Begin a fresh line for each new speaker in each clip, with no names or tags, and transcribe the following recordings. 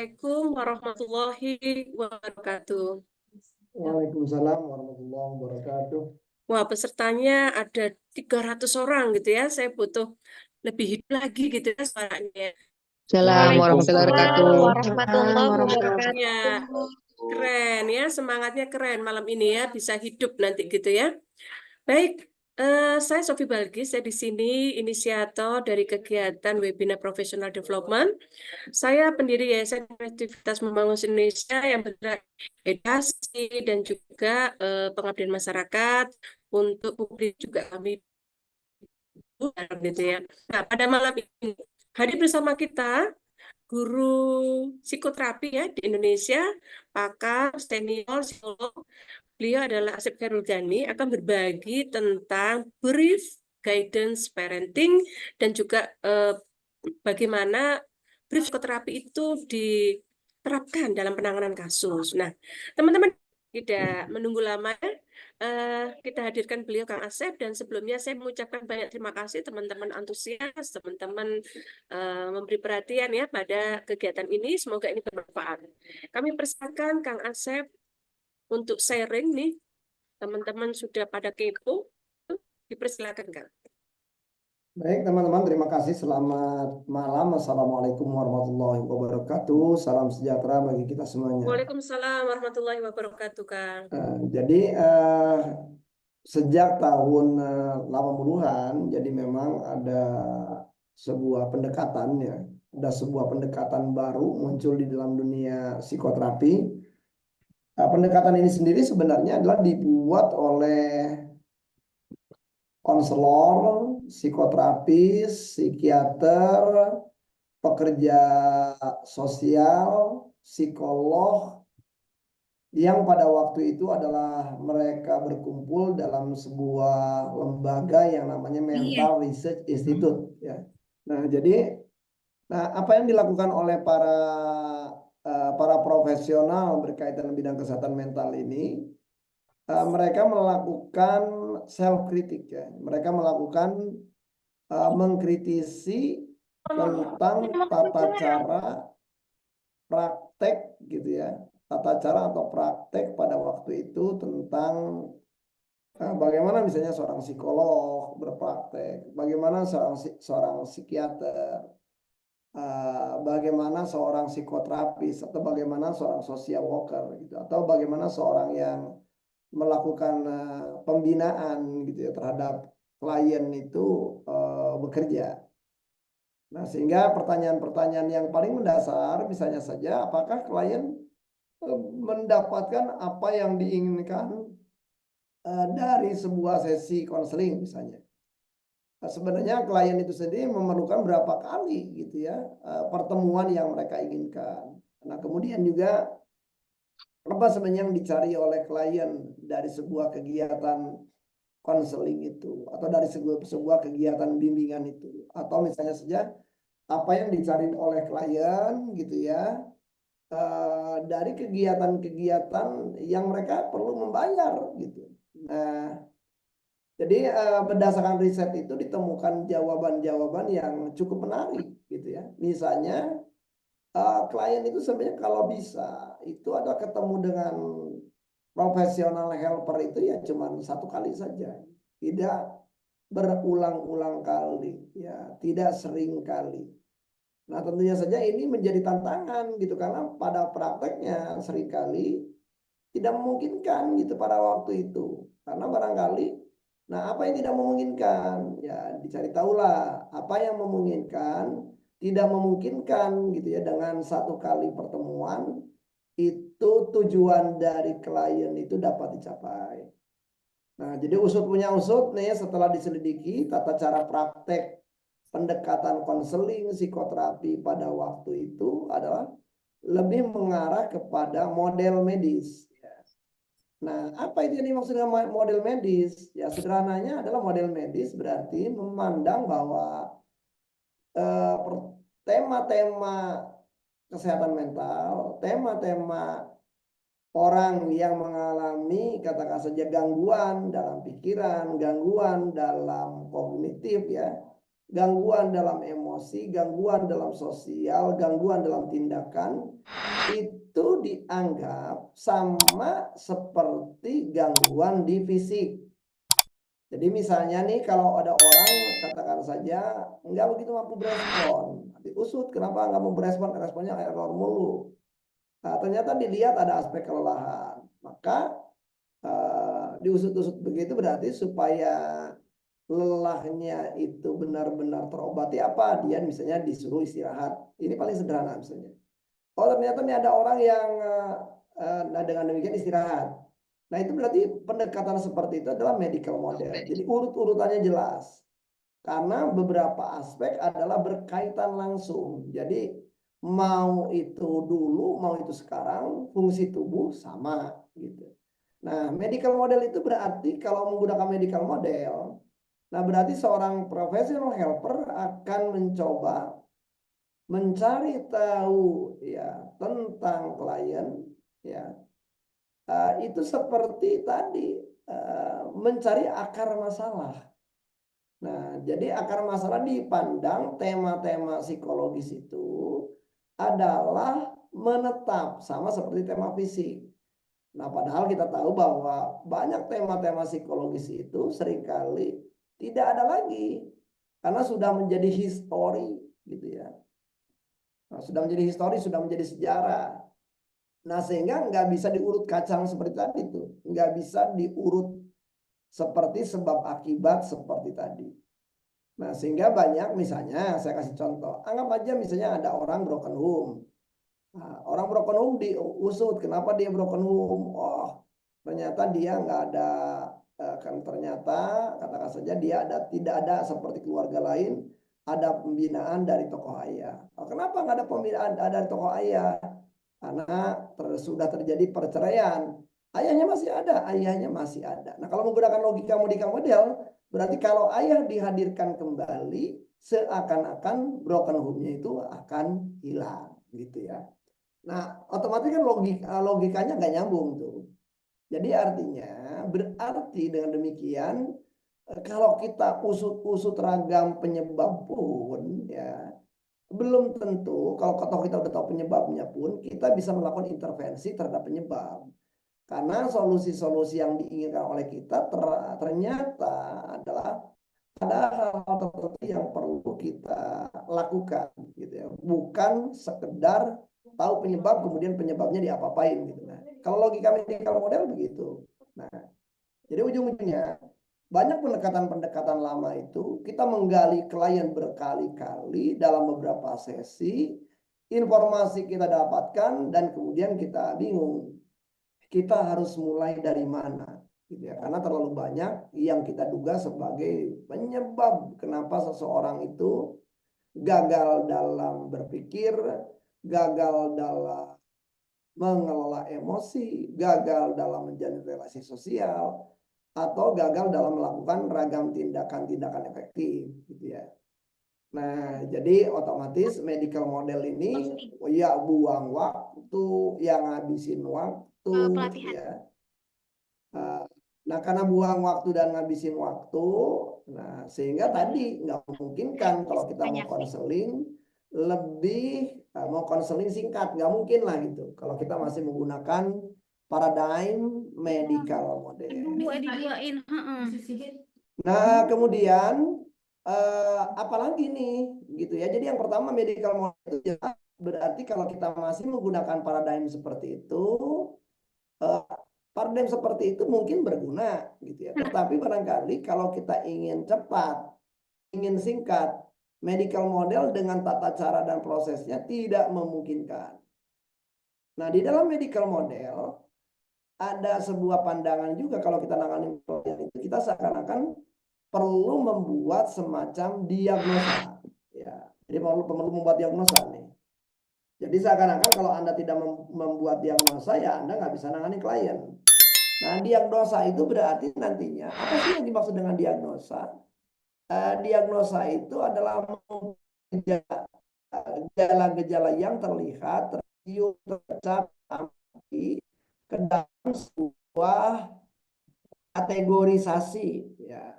Assalamualaikum warahmatullahi wabarakatuh.
Waalaikumsalam warahmatullahi wabarakatuh.
Wah, pesertanya ada 300 orang gitu ya. Saya butuh lebih hidup lagi gitu ya suaranya.
Assalamualaikum warahmatullahi
Waalaikumsalam
wabarakatuh.
warahmatullahi
Ya,
wabarakatuh.
keren ya. Semangatnya keren malam ini ya. Bisa hidup nanti gitu ya. Baik, saya Sofi Balgis. Saya di sini inisiator dari kegiatan Webinar Professional Development. Saya pendiri Yayasan Kreativitas Membangun Indonesia yang bergerak edukasi dan juga pengabdian masyarakat untuk publik juga kami gitu ya. Nah, pada malam ini hadir bersama kita guru psikoterapi ya di Indonesia, pakar senior psikolog. Beliau adalah Asep Khairul Ghani akan berbagi tentang brief guidance parenting dan juga bagaimana brief psikoterapi itu diterapkan dalam penanganan kasus. Nah, teman-teman tidak menunggu lama, kita hadirkan beliau Kang Asep, dan sebelumnya saya mengucapkan banyak terima kasih teman-teman antusias, teman-teman memberi perhatian ya pada kegiatan ini. Semoga ini bermanfaat. Kami persilakan Kang Asep untuk sharing nih. Teman-teman sudah pada kepo, dipersilakan Kang.
Baik teman-teman, terima kasih. Selamat malam. Assalamualaikum warahmatullahi wabarakatuh. Salam sejahtera bagi kita semuanya.
Waalaikumsalam warahmatullahi wabarakatuh Kang.
Jadi sejak tahun 80-an, jadi memang ada sebuah pendekatan ya, ada sebuah pendekatan baru muncul di dalam dunia psikoterapi. Pendekatan ini sendiri sebenarnya adalah dibuat oleh konselor, psikoterapis, psikiater, pekerja sosial, psikolog, yang pada waktu itu adalah mereka berkumpul dalam sebuah lembaga yang namanya Mental Research Institute ya. Apa yang dilakukan oleh para profesional berkaitan dengan bidang kesehatan mental ini, mereka melakukan self kritik ya. Mereka melakukan mengkritisi tentang tata cara praktek gitu ya, tata cara atau praktek pada waktu itu tentang bagaimana misalnya seorang psikolog berpraktek, bagaimana seorang psikiater, bagaimana seorang psikoterapis, atau bagaimana seorang social worker gitu, atau bagaimana seorang yang melakukan pembinaan gitu ya terhadap klien itu bekerja. Nah, sehingga pertanyaan-pertanyaan yang paling mendasar misalnya saja, apakah klien mendapatkan apa yang diinginkan dari sebuah sesi konseling misalnya. Nah, sebenarnya klien itu sendiri memerlukan berapa kali gitu ya pertemuan yang mereka inginkan. Nah, kemudian juga apa sebenarnya yang dicari oleh klien dari sebuah kegiatan konseling itu, atau dari sebuah kegiatan bimbingan itu, atau misalnya saja apa yang dicari oleh klien gitu ya dari kegiatan-kegiatan yang mereka perlu membayar gitu. Nah, jadi berdasarkan riset itu ditemukan jawaban-jawaban yang cukup menarik gitu ya. Misalnya klien itu sebenarnya kalau bisa itu ada ketemu dengan profesional helper itu ya cuma satu kali saja, tidak berulang-ulang kali, ya tidak sering kali. Nah, tentunya saja ini menjadi tantangan gitu karena pada prakteknya seringkali tidak memungkinkan gitu pada waktu itu. Karena barangkali, nah apa yang tidak memungkinkan? Ya dicari tahulah apa yang memungkinkan, tidak memungkinkan gitu ya dengan satu kali pertemuan itu tujuan dari klien itu dapat dicapai. Nah, jadi usut punya usut nih setelah diselidiki tata cara praktek pendekatan konseling psikoterapi pada waktu itu adalah lebih mengarah kepada model medis. Nah, apa itu yang dimaksud dengan model medis? Ya, sederhananya adalah model medis berarti memandang bahwa tema-tema kesehatan mental, tema-tema orang yang mengalami katakan saja gangguan dalam pikiran, gangguan dalam kognitif ya, gangguan dalam emosi, gangguan dalam sosial, gangguan dalam tindakan, itu dianggap sama seperti gangguan di fisik. Jadi misalnya nih kalau ada orang katakan saja nggak begitu mampu berespon, diusut kenapa nggak mau berespon, responnya error mulu. Nah, ternyata dilihat ada aspek kelelahan, maka diusut-usut begitu berarti supaya lelahnya itu benar-benar terobati apa, dia misalnya disuruh istirahat. Ini paling sederhana misalnya. Oh ternyata nih ada orang yang nah dengan demikian istirahat. Nah itu berarti pendekatan seperti itu adalah medical model. Jadi urut-urutannya jelas. Karena beberapa aspek adalah berkaitan langsung. Jadi mau itu dulu, mau itu sekarang, fungsi tubuh sama gitu. Nah medical model itu berarti kalau menggunakan medical model, nah berarti seorang professional helper akan mencoba mencari tahu ya tentang klien ya itu seperti tadi mencari akar masalah. Nah, jadi akar masalah dipandang tema-tema psikologis itu adalah menetap sama seperti tema fisik. Nah, padahal kita tahu bahwa banyak tema-tema psikologis itu seringkali tidak ada lagi karena sudah menjadi histori gitu ya. Nah, sudah menjadi histori, sudah menjadi sejarah. Nah, sehingga nggak bisa diurut kacang seperti tadi tuh. Nggak bisa diurut seperti sebab akibat seperti tadi. Nah, sehingga banyak misalnya, saya kasih contoh. Anggap aja misalnya ada orang broken home. Nah, orang broken home diusut. Kenapa dia broken home? Oh, ternyata dia nggak ada, kan ternyata katakan saja dia tidak ada seperti keluarga lain, ada pembinaan dari tokoh ayah. Oh, kenapa nggak ada pembinaan dari tokoh ayah? Karena sudah terjadi perceraian. Ayahnya masih ada, ayahnya masih ada. Nah, kalau menggunakan logika model, berarti kalau ayah dihadirkan kembali, seakan-akan broken home-nya itu akan hilang, gitu ya. Nah, otomatis kan logikanya nggak nyambung tuh. Jadi artinya, berarti dengan demikian, kalau kita usut-usut ragam penyebab pun, ya belum tentu kalau kita udah tahu penyebabnya pun kita bisa melakukan intervensi terhadap penyebab. Karena solusi-solusi yang diinginkan oleh kita ternyata adalah ada hal-hal tertentu yang perlu kita lakukan gitu ya. Bukan sekedar tahu penyebab kemudian penyebabnya diapa-apain gitu. Nah, kalau logika medical model begitu. Nah, jadi ujung-ujungnya banyak pendekatan-pendekatan lama itu kita menggali klien berkali-kali dalam beberapa sesi, informasi kita dapatkan dan kemudian kita bingung. Kita harus mulai dari mana? Gitu ya. Karena terlalu banyak yang kita duga sebagai penyebab kenapa seseorang itu gagal dalam berpikir, gagal dalam mengelola emosi, gagal dalam menjalin relasi sosial, atau gagal dalam melakukan ragam tindakan-tindakan efektif gitu ya. Nah, jadi otomatis medical model ini ya buang waktu, yang ngabisin waktu ya. Nah, karena buang waktu dan ngabisin waktu, nah sehingga tadi nggak memungkinkan kalau kita mau konseling lebih mau konseling singkat, nggak mungkin lah gitu. Kalau kita masih menggunakan paradigm medical model. Nah, kemudian apalagi nih gitu ya. Jadi yang pertama medical model itu ya, berarti kalau kita masih menggunakan paradigm seperti itu, paradigm seperti itu mungkin berguna gitu ya. Tetapi barangkali kalau kita ingin cepat, ingin singkat, medical model dengan tata cara dan prosesnya tidak memungkinkan. Nah, di dalam medical model ada sebuah pandangan juga kalau kita nangani klien itu kita seakan-akan perlu membuat semacam diagnosa ya. Jadi perlu membuat diagnosa nih. Jadi seakan-akan kalau Anda tidak membuat diagnosa ya Anda nggak bisa nangani klien. Nah, diagnosa itu berarti nantinya apa sih yang dimaksud dengan diagnosa? Diagnosa itu adalah gejala-gejala yang terlihat, tercium, tercap, ke dalam sebuah kategorisasi ya.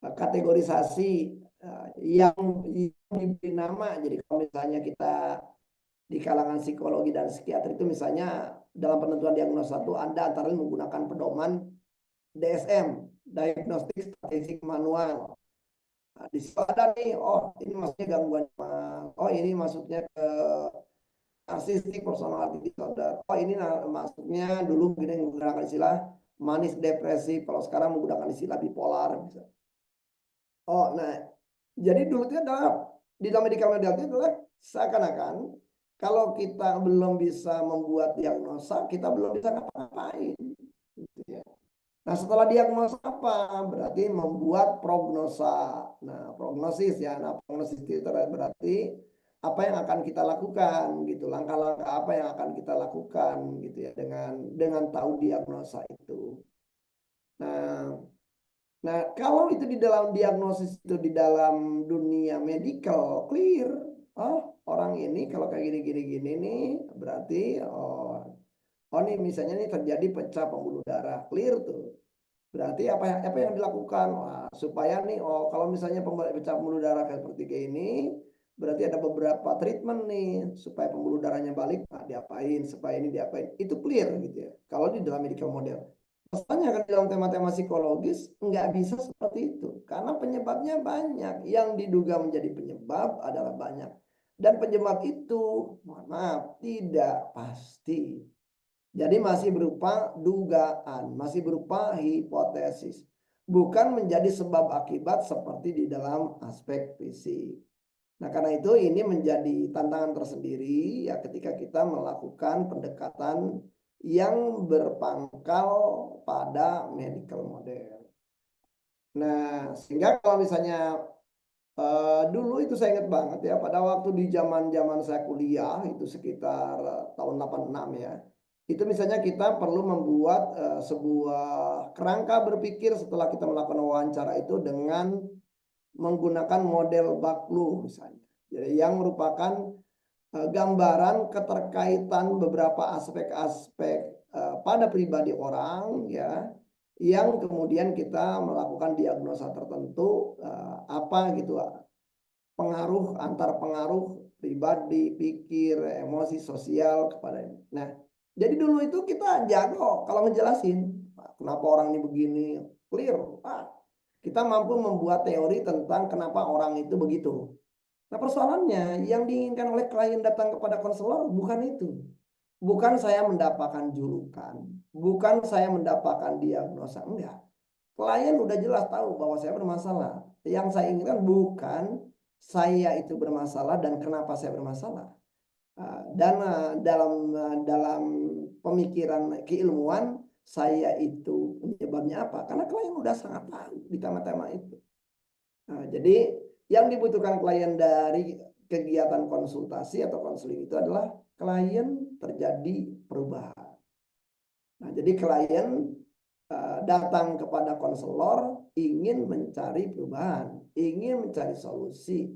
Kategorisasi yang diberi nama. Jadi kalau misalnya kita di kalangan psikologi dan psikiatri itu misalnya dalam penentuan diagnosa itu Anda antara lain menggunakan pedoman DSM, Diagnostic Statistic Manual. Nah, di situ ada nih, oh ini maksudnya gangguan, oh ini maksudnya ke narcissistic personality disorder. Oh ini maksudnya dulu menggunakan istilah manis depresif, kalau sekarang menggunakan istilah bipolar. Oh, nah, jadi dulu itu adalah di dalam medical model itu adalah seakan-akan kalau kita belum bisa membuat diagnosa, kita belum bisa ngapa-ngapain. Gitu ya. Nah, setelah diagnosa apa? Berarti membuat prognosa. Nah, prognosis ya. Nah, prognosis itu berarti apa yang akan kita lakukan gitu. Langkah-langkah apa yang akan kita lakukan gitu ya dengan tahu diagnosa itu. Nah, kalau itu di dalam diagnosis itu di dalam dunia medical clear. Oh, orang ini kalau kayak gini nih berarti oh nih misalnya nih terjadi pecah pembuluh darah clear tuh. Berarti apa yang dilakukan? Wah, supaya nih kalau misalnya pecah pembuluh darah seperti kayak ini, berarti ada beberapa treatment nih supaya pembuluh darahnya balik. Nah, diapain? Supaya ini diapain? Itu clear gitu ya. Kalau di dalam medical model. Masalahnya kan dalam tema-tema psikologis nggak bisa seperti itu. Karena penyebabnya banyak. Yang diduga menjadi penyebab adalah banyak. Dan penyebab itu, mohon maaf, tidak pasti. Jadi masih berupa dugaan, masih berupa hipotesis. Bukan menjadi sebab akibat seperti di dalam aspek fisik. Nah, karena itu ini menjadi tantangan tersendiri ya ketika kita melakukan pendekatan yang berpangkal pada medical model. Nah, sehingga kalau misalnya dulu itu saya ingat banget ya, pada waktu di zaman saya kuliah itu sekitar tahun 86 ya. Itu misalnya kita perlu membuat sebuah kerangka berpikir setelah kita melakukan wawancara itu dengan menggunakan model Baklu misalnya. Jadi yang merupakan gambaran keterkaitan beberapa aspek-aspek pada pribadi orang ya, yang kemudian kita melakukan diagnosa tertentu apa gitu pengaruh antar pengaruh pribadi, pikir, emosi, sosial kepada ini. Nah, jadi dulu itu kita jago kalau ngejelasin kenapa orang ini begini, clear. Kita mampu membuat teori tentang kenapa orang itu begitu. Nah, persoalannya yang diinginkan oleh klien datang kepada konselor bukan itu. Bukan saya mendapatkan julukan, bukan saya mendapatkan diagnosa, enggak. Klien udah jelas tahu bahwa saya bermasalah. Yang saya inginkan bukan saya itu bermasalah dan kenapa saya bermasalah. Dan dalam pemikiran keilmuan saya itu penyebabnya apa? Karena klien udah sangat tahu di tema-tema itu. Jadi yang dibutuhkan klien dari kegiatan konsultasi atau konseling itu adalah klien terjadi perubahan. Nah, jadi klien datang kepada konselor ingin mencari perubahan, ingin mencari solusi,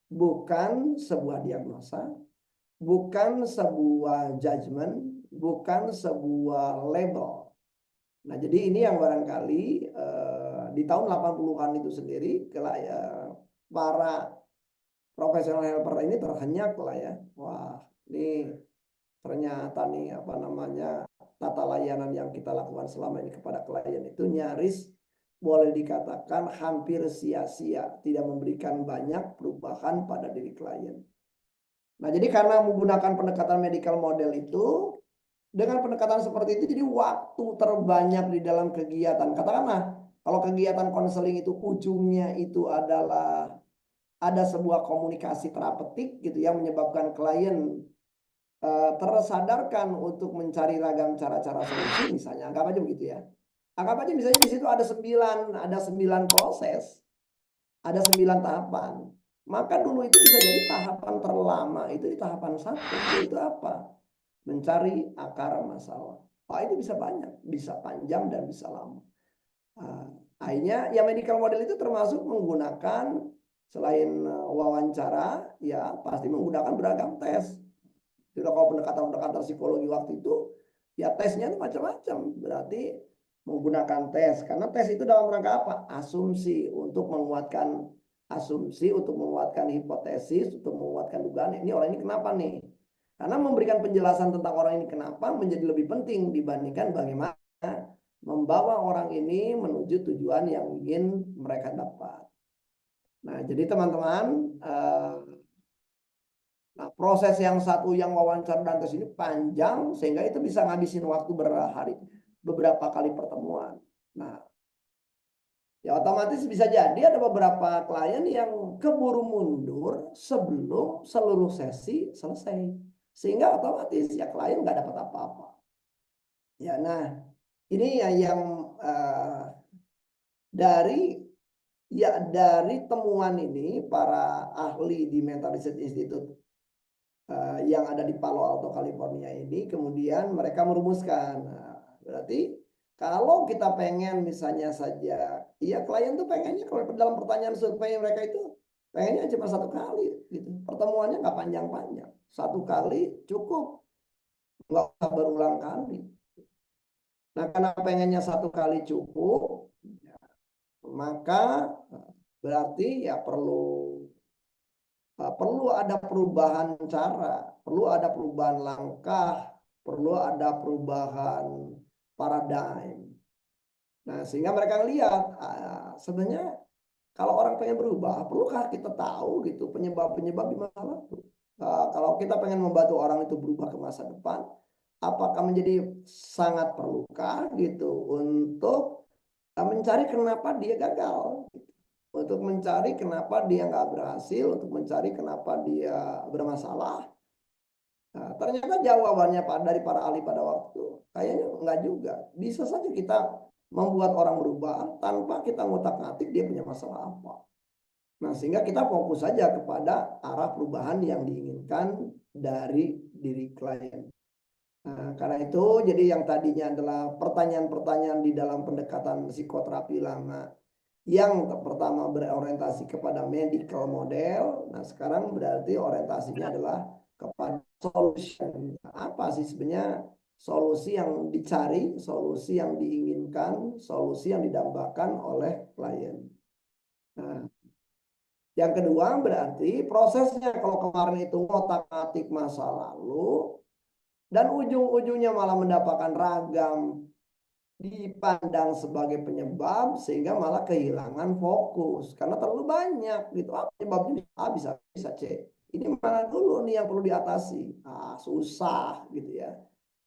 bukan sebuah diagnosa, bukan sebuah judgement, bukan sebuah label. Nah, jadi ini yang barangkali di tahun 80-an itu sendiri para profesional helper ini terhenyak lah ya. Wah, ini ternyata nih apa namanya tata layanan yang kita lakukan selama ini kepada klien itu nyaris boleh dikatakan hampir sia-sia, tidak memberikan banyak perubahan pada diri klien. Nah, jadi karena menggunakan pendekatan medical model itu, dengan pendekatan seperti itu jadi waktu terbanyak di dalam kegiatan. Katakanlah kalau kegiatan konseling itu ujungnya itu adalah ada sebuah komunikasi terapeutik gitu yang menyebabkan klien tersadarkan untuk mencari ragam cara-cara solusi misalnya, anggap aja begitu ya. Anggap aja misalnya di situ ada 9 proses, ada 9 tahapan. Maka dulu itu bisa jadi tahapan terlama itu di tahapan 1, yaitu apa? Mencari akar masalah. Itu bisa banyak, bisa panjang dan bisa lama. Akhirnya ya medical model itu termasuk menggunakan selain wawancara ya pasti menggunakan beragam tes. Jadi kalau pendekatan-pendekatan psikologi waktu itu ya tesnya itu macam-macam. Berarti menggunakan tes. Karena tes itu dalam rangka apa? Asumsi untuk menguatkan asumsi, untuk menguatkan hipotesis, untuk menguatkan dugaan ini orang ini kenapa nih. Karena memberikan penjelasan tentang orang ini kenapa menjadi lebih penting dibandingkan bagaimana membawa orang ini menuju tujuan yang ingin mereka dapat. Nah, jadi teman-teman, nah, proses yang satu yang wawancara dan tes ini panjang sehingga itu bisa ngabisin waktu beberapa kali pertemuan. Nah, ya otomatis bisa jadi ada beberapa klien yang keburu mundur sebelum seluruh sesi selesai. Sehingga otomatis ya klien nggak dapat apa-apa. Ya, nah ini ya yang dari temuan ini para ahli di Mental Research Institute yang ada di Palo Alto, California ini, kemudian mereka merumuskan. Nah, berarti kalau kita pengen misalnya saja, ya klien tuh pengennya kalau dalam pertanyaan survei mereka itu pengennya cuma satu kali, gitu. Pertemuannya nggak panjang-panjang, satu kali cukup, nggak usah berulang kali. Nah, karena pengennya satu kali cukup, maka berarti ya perlu ada perubahan cara, perlu ada perubahan langkah, perlu ada perubahan paradigm. Nah, sehingga mereka lihat sebenarnya kalau orang pengen berubah, perlukah kita tahu gitu penyebab-penyebab di masa lalu? Kalau kita pengen membantu orang itu berubah ke masa depan, apakah menjadi sangat perlukah gitu untuk mencari kenapa dia gagal? Untuk mencari kenapa dia nggak berhasil, untuk mencari kenapa dia bermasalah. Nah, ternyata jawabannya dari para ahli pada waktu kayaknya nggak juga. Bisa saja kita membuat orang berubah tanpa kita ngutak-ngatik dia punya masalah apa. Nah, sehingga kita fokus saja kepada arah perubahan yang diinginkan dari diri klien. Nah, karena itu jadi yang tadinya adalah pertanyaan-pertanyaan di dalam pendekatan psikoterapi lama yang pertama berorientasi kepada medical model. Nah, sekarang berarti orientasinya adalah kepada solution. Apa sih sebenarnya solusi yang dicari, solusi yang diinginkan, solusi yang didambakan oleh klien. Nah, yang kedua berarti prosesnya, kalau kemarin itu ngotak-ngatik masa lalu dan ujung-ujungnya malah mendapatkan ragam dipandang sebagai penyebab sehingga malah kehilangan fokus karena terlalu banyak gitu. Penyebabnya bisa C. Ini mana dulu nih yang perlu diatasi? Susah gitu ya.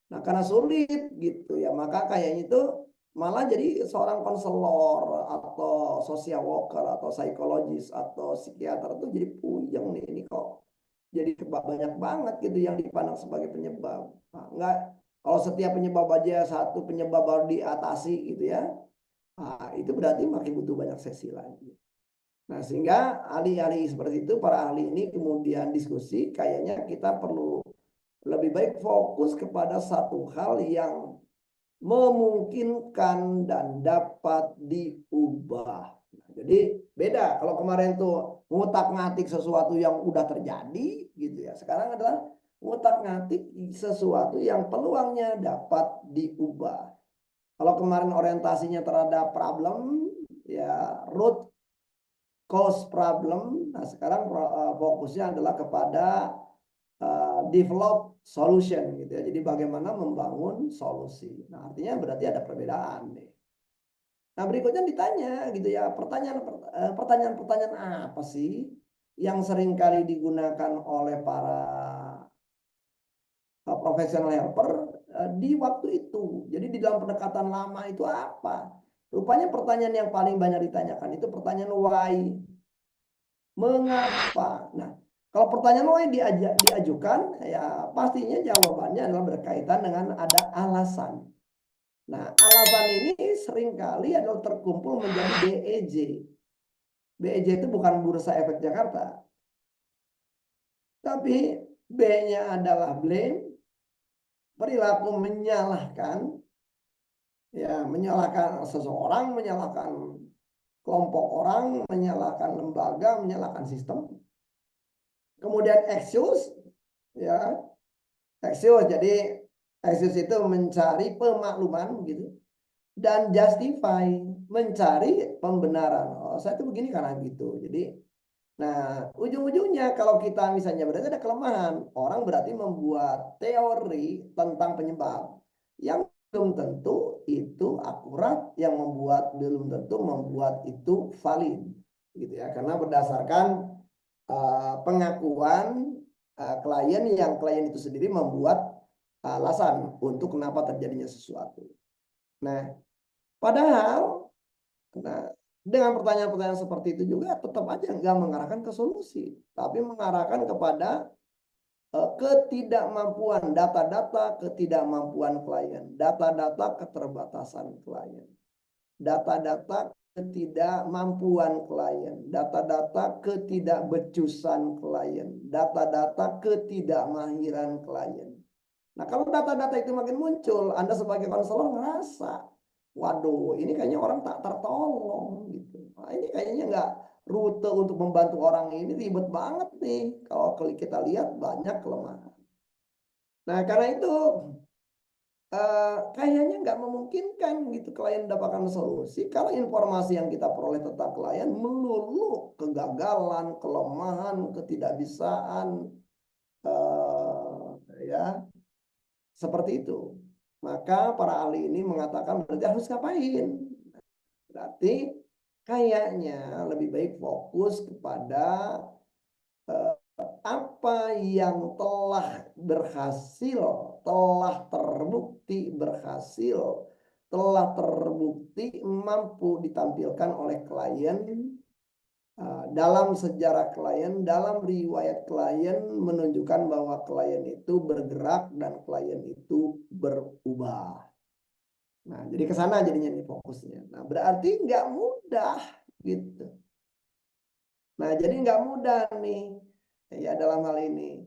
Nah, karena sulit gitu ya, maka kayaknya itu malah jadi seorang konselor atau social worker atau psikologis atau psikiater itu jadi puyeng nih, ini kok jadi banyak banget gitu yang dipandang sebagai penyebab. Nah, enggak, kalau setiap penyebab aja satu penyebab baru diatasi gitu ya, itu berarti makin butuh banyak sesi lagi. Nah, sehingga ahli-ahli seperti itu, para ahli ini kemudian diskusi, kayaknya kita perlu lebih baik fokus kepada satu hal yang memungkinkan dan dapat diubah. Nah, jadi beda kalau kemarin tuh ngutak-ngatik sesuatu yang udah terjadi gitu ya. Sekarang adalah ngutak-ngatik sesuatu yang peluangnya dapat diubah. Kalau kemarin orientasinya terhadap problem, ya root cause problem. Nah, sekarang fokusnya adalah kepada develop solution gitu ya. Jadi bagaimana membangun solusi. Nah, artinya berarti ada perbedaan nih. Nah, berikutnya ditanya gitu ya, pertanyaan-pertanyaan apa sih yang sering kali digunakan oleh para professional helper di waktu itu. Jadi di dalam pendekatan lama itu apa? Rupanya pertanyaan yang paling banyak ditanyakan itu pertanyaan why. Mengapa? Nah, kalau pertanyaan why diajukan, ya pastinya jawabannya adalah berkaitan dengan ada alasan. Nah, alasan ini seringkali adalah terkumpul menjadi BEJ. BEJ itu bukan Bursa Efek Jakarta. Tapi B-nya adalah blame, perilaku menyalahkan, ya menyalahkan seseorang, menyalahkan kelompok orang, menyalahkan lembaga, menyalahkan sistem. Kemudian excuse, ya excuse. Jadi excuse itu mencari pemakluman gitu, dan justify mencari pembenaran. Oh, saya tuh begini karena gitu. Jadi Nah, ujung-ujungnya kalau kita misalnya berarti ada kelemahan, orang berarti membuat teori tentang penyebab yang belum tentu itu akurat, yang belum tentu membuat itu valid, gitu ya. Karena berdasarkan pengakuan klien, yang klien itu sendiri membuat alasan untuk kenapa terjadinya sesuatu. Nah, padahal dengan pertanyaan-pertanyaan seperti itu juga tetap aja nggak mengarahkan ke solusi, tapi mengarahkan kepada ketidakmampuan data-data, ketidakmampuan klien, data-data keterbatasan klien, data-data ketidakmampuan klien, data-data ketidakbecusan klien, data-data ketidakmahiran klien. Nah, kalau data-data itu makin muncul, Anda sebagai konselor ngerasa, waduh, ini kayaknya orang tak tertolong gitu. Nah, ini kayaknya nggak, rute untuk membantu orang ini ribet banget nih. Kalau kita lihat banyak kelemahan. Nah, karena itu kayaknya nggak memungkinkan gitu klien mendapatkan solusi kalau informasi yang kita peroleh tentang klien melulu kegagalan, kelemahan, ketidakbisaan, ya seperti itu. Maka para ahli ini mengatakan berarti harus ngapain? Berarti kayaknya lebih baik fokus kepada apa yang telah berhasil, telah terbukti berhasil, telah terbukti mampu ditampilkan oleh klien dalam sejarah klien, dalam riwayat klien menunjukkan bahwa klien itu bergerak dan klien itu berubah. Nah, jadi ke sana jadinya nih fokusnya. Nah, berarti nggak mudah gitu. Nah, jadi nggak mudah nih ya dalam hal ini.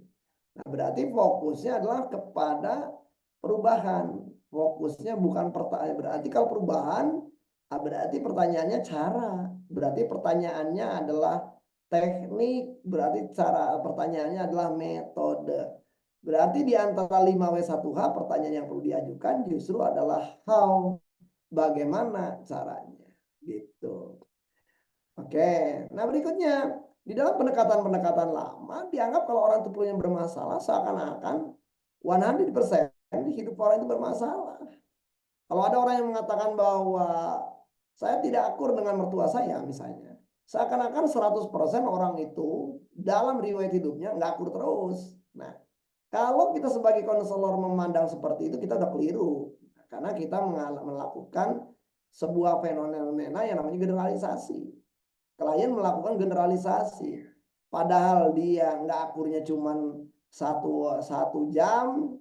Nah, berarti fokusnya adalah kepada perubahan. Fokusnya bukan pertanyaan. Berarti kalau perubahan, berarti pertanyaannya cara. Berarti pertanyaannya adalah teknik. Berarti cara pertanyaannya adalah metode. Berarti di antara 5W1H pertanyaan yang perlu diajukan justru adalah how. Bagaimana caranya. Gitu. Oke. Nah, berikutnya. Di dalam pendekatan-pendekatan lama, dianggap kalau orang itu punya bermasalah, seakan-akan 100% di hidup orang itu bermasalah. Kalau ada orang yang mengatakan bahwa saya tidak akur dengan mertua saya misalnya, seakan-akan 100% orang itu dalam riwayat hidupnya nggak akur terus. Nah, kalau kita sebagai konselor memandang seperti itu, kita udah keliru. Karena kita melakukan sebuah fenomena yang namanya generalisasi. Klien melakukan generalisasi, padahal dia nggak akurnya cuma satu jam,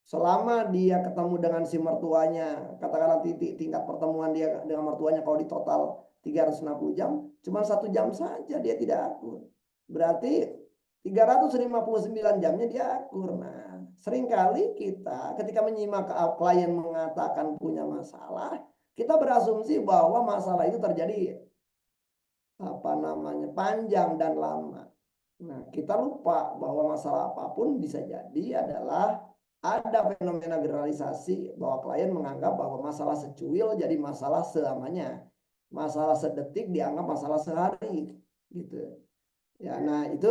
selama dia ketemu dengan si mertuanya, katakanlah tingkat pertemuan dia dengan mertuanya kalau di total 360 jam, cuma 1 jam saja dia tidak akur. Berarti 359 jamnya dia akur. Nah, seringkali kita ketika menyimak klien mengatakan punya masalah, kita berasumsi bahwa masalah itu terjadi panjang dan lama. Nah, kita lupa bahwa masalah apapun bisa jadi adalah ada fenomena generalisasi bahwa klien menganggap bahwa masalah secuil jadi masalah selamanya. Masalah sedetik dianggap masalah sehari gitu. Ya, nah itu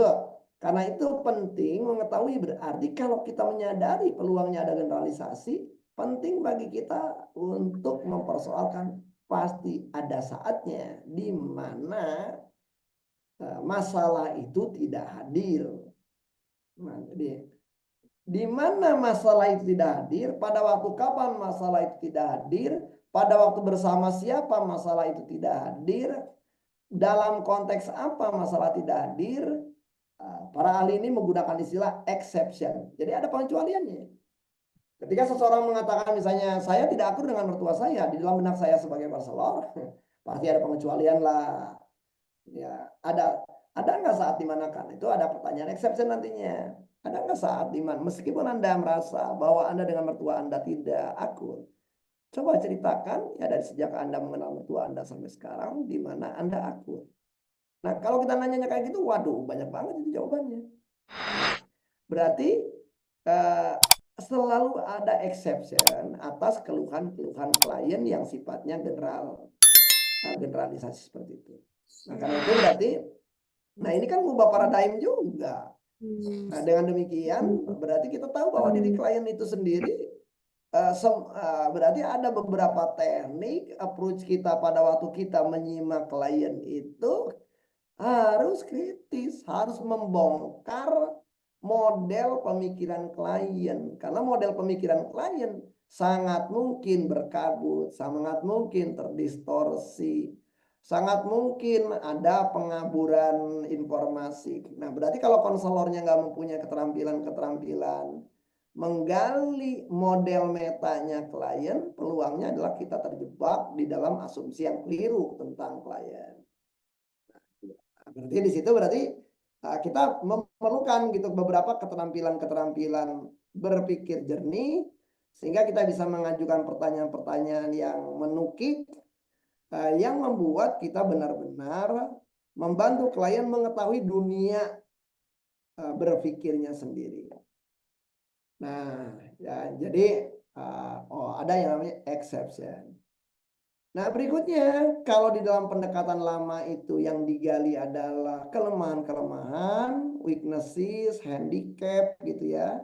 karena itu penting mengetahui, berarti kalau kita menyadari peluangnya ada generalisasi, penting bagi kita untuk mempersoalkan pasti ada saatnya di mana masalah itu tidak hadir. Nah, jadi di mana masalah itu tidak hadir, pada waktu kapan masalah itu tidak hadir, pada waktu bersama siapa masalah itu tidak hadir, dalam konteks apa masalah tidak hadir. Para ahli ini menggunakan istilah exception. Jadi ada pengecualiannya. Ketika seseorang mengatakan misalnya saya tidak akur dengan mertua saya, di dalam benak saya sebagai konselor, pasti ada pengecualian lah. Ya, ada nggak saat dimana kan itu ada pertanyaan exception nantinya. Ada nggak saat dimana meskipun Anda merasa bahwa Anda dengan mertua Anda tidak akur, coba ceritakan ya dari sejak Anda mengenal mertua Anda sampai sekarang di mana Anda akur. Nah, kalau kita nanyanya kayak gitu, waduh banyak banget itu jawabannya. Berarti selalu ada exception atas keluhan-keluhan klien yang sifatnya generalisasi seperti itu. Nah, karena itu berarti Nah, ini kan mengubah paradigm juga. Nah, dengan demikian berarti kita tahu bahwa diri klien itu sendiri berarti ada beberapa teknik approach kita pada waktu kita menyimak klien itu harus kritis, harus membongkar model pemikiran klien. Karena model pemikiran klien sangat mungkin berkabut, sangat mungkin terdistorsi, sangat mungkin ada pengaburan informasi. Nah, berarti kalau konselornya nggak mempunyai keterampilan-keterampilan menggali model metanya klien, peluangnya adalah kita terjebak di dalam asumsi yang keliru tentang klien. Berarti di situ berarti kita memerlukan gitu beberapa keterampilan-keterampilan berpikir jernih sehingga kita bisa mengajukan pertanyaan-pertanyaan yang menukik yang membuat kita benar-benar membantu klien mengetahui dunia berpikirnya sendiri. Nah, ya jadi ada yang namanya exception. Nah, berikutnya kalau di dalam pendekatan lama itu yang digali adalah kelemahan-kelemahan, weaknesses, handicap gitu ya.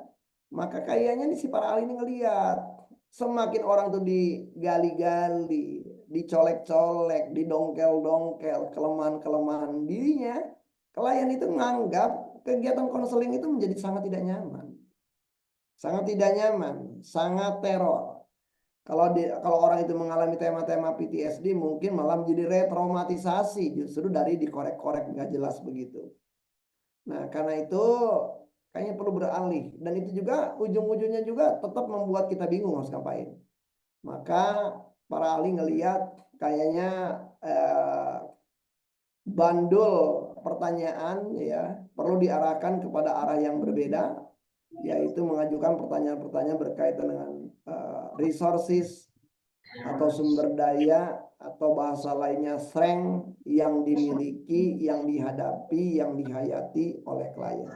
Maka kayaknya nih si para ahli ini ngelihat semakin orang tuh digali-gali, dicolek-colek, didongkel-dongkel kelemahan-kelemahan dirinya, klien itu menganggap kegiatan konseling itu menjadi sangat tidak nyaman. Sangat tidak nyaman, sangat teror. Kalau orang itu mengalami tema-tema PTSD mungkin malah menjadi retraumatisasi justru dari dikorek-korek nggak jelas begitu. Nah, karena itu kayaknya perlu beralih dan itu juga ujung-ujungnya juga tetap membuat kita bingung harus ngapain. Maka para ahli ngelihat kayaknya bandul pertanyaan ya perlu diarahkan kepada arah yang berbeda, yaitu mengajukan pertanyaan-pertanyaan berkaitan dengan resources atau sumber daya atau bahasa lainnya strength yang dimiliki, yang dihadapi, yang dihayati oleh klien.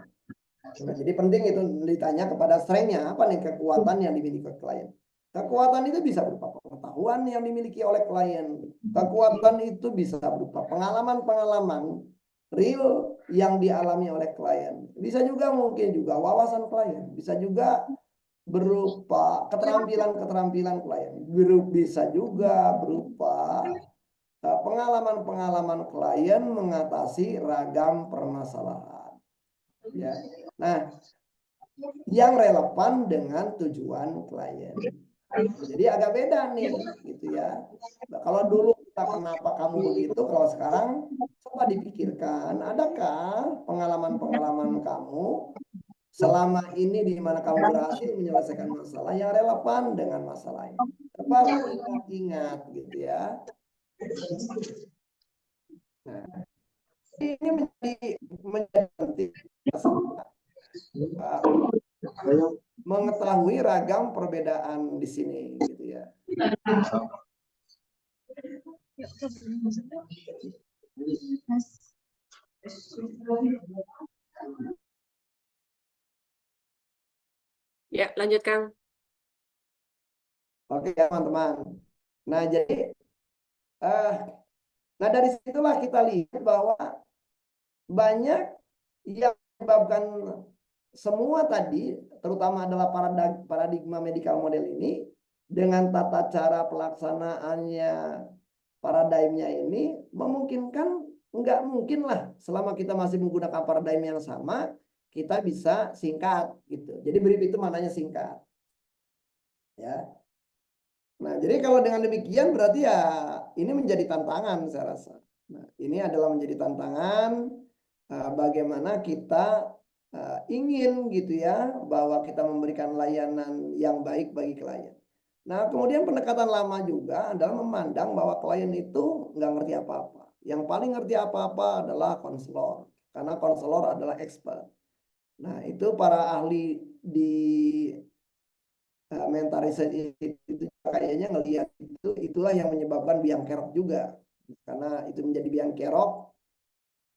Nah, jadi penting itu ditanya kepada strength-nya, apa nih kekuatan yang dimiliki oleh klien. Kekuatan itu bisa berupa pengetahuan yang dimiliki oleh klien. Kekuatan itu bisa berupa pengalaman-pengalaman real yang dialami oleh klien. Bisa juga mungkin juga wawasan klien. Bisa juga berupa keterampilan-keterampilan klien. Bisa juga berupa pengalaman-pengalaman klien mengatasi ragam permasalahan. Ya. Nah, yang relevan dengan tujuan klien. Jadi agak beda nih, gitu ya. Nah, kalau dulu kita kenapa kamu begitu, kalau sekarang coba dipikirkan, adakah pengalaman-pengalaman kamu selama ini di mana kamu berhasil menyelesaikan masalah yang relevan dengan masalah ini. Coba ingat-ingat gitu ya. Nah, ini menjadi penting mengetahui ragam perbedaan di sini gitu ya.
Ya, lanjut Kang.
Oke teman-teman. Nah jadi, nah dari situlah kita lihat bahwa banyak yang menyebabkan semua tadi, terutama adalah paradigma medical model ini, dengan tata cara pelaksanaannya, paradigmnya ini memungkinkan, nggak mungkin lah selama kita masih menggunakan paradigm yang sama, kita bisa singkat gitu. Jadi brief itu maknanya singkat. Ya. Nah, jadi kalau dengan demikian berarti ya ini menjadi tantangan saya rasa. Nah, ini adalah menjadi tantangan bagaimana kita ingin gitu ya bahwa kita memberikan layanan yang baik bagi klien. Nah, kemudian pendekatan lama juga adalah memandang bahwa klien itu nggak ngerti apa-apa. Yang paling ngerti apa-apa adalah konselor, karena konselor adalah expert. Nah, itu para ahli di mental research itu kayaknya ngelihat itulah yang menyebabkan biang kerok juga, karena itu menjadi biang kerok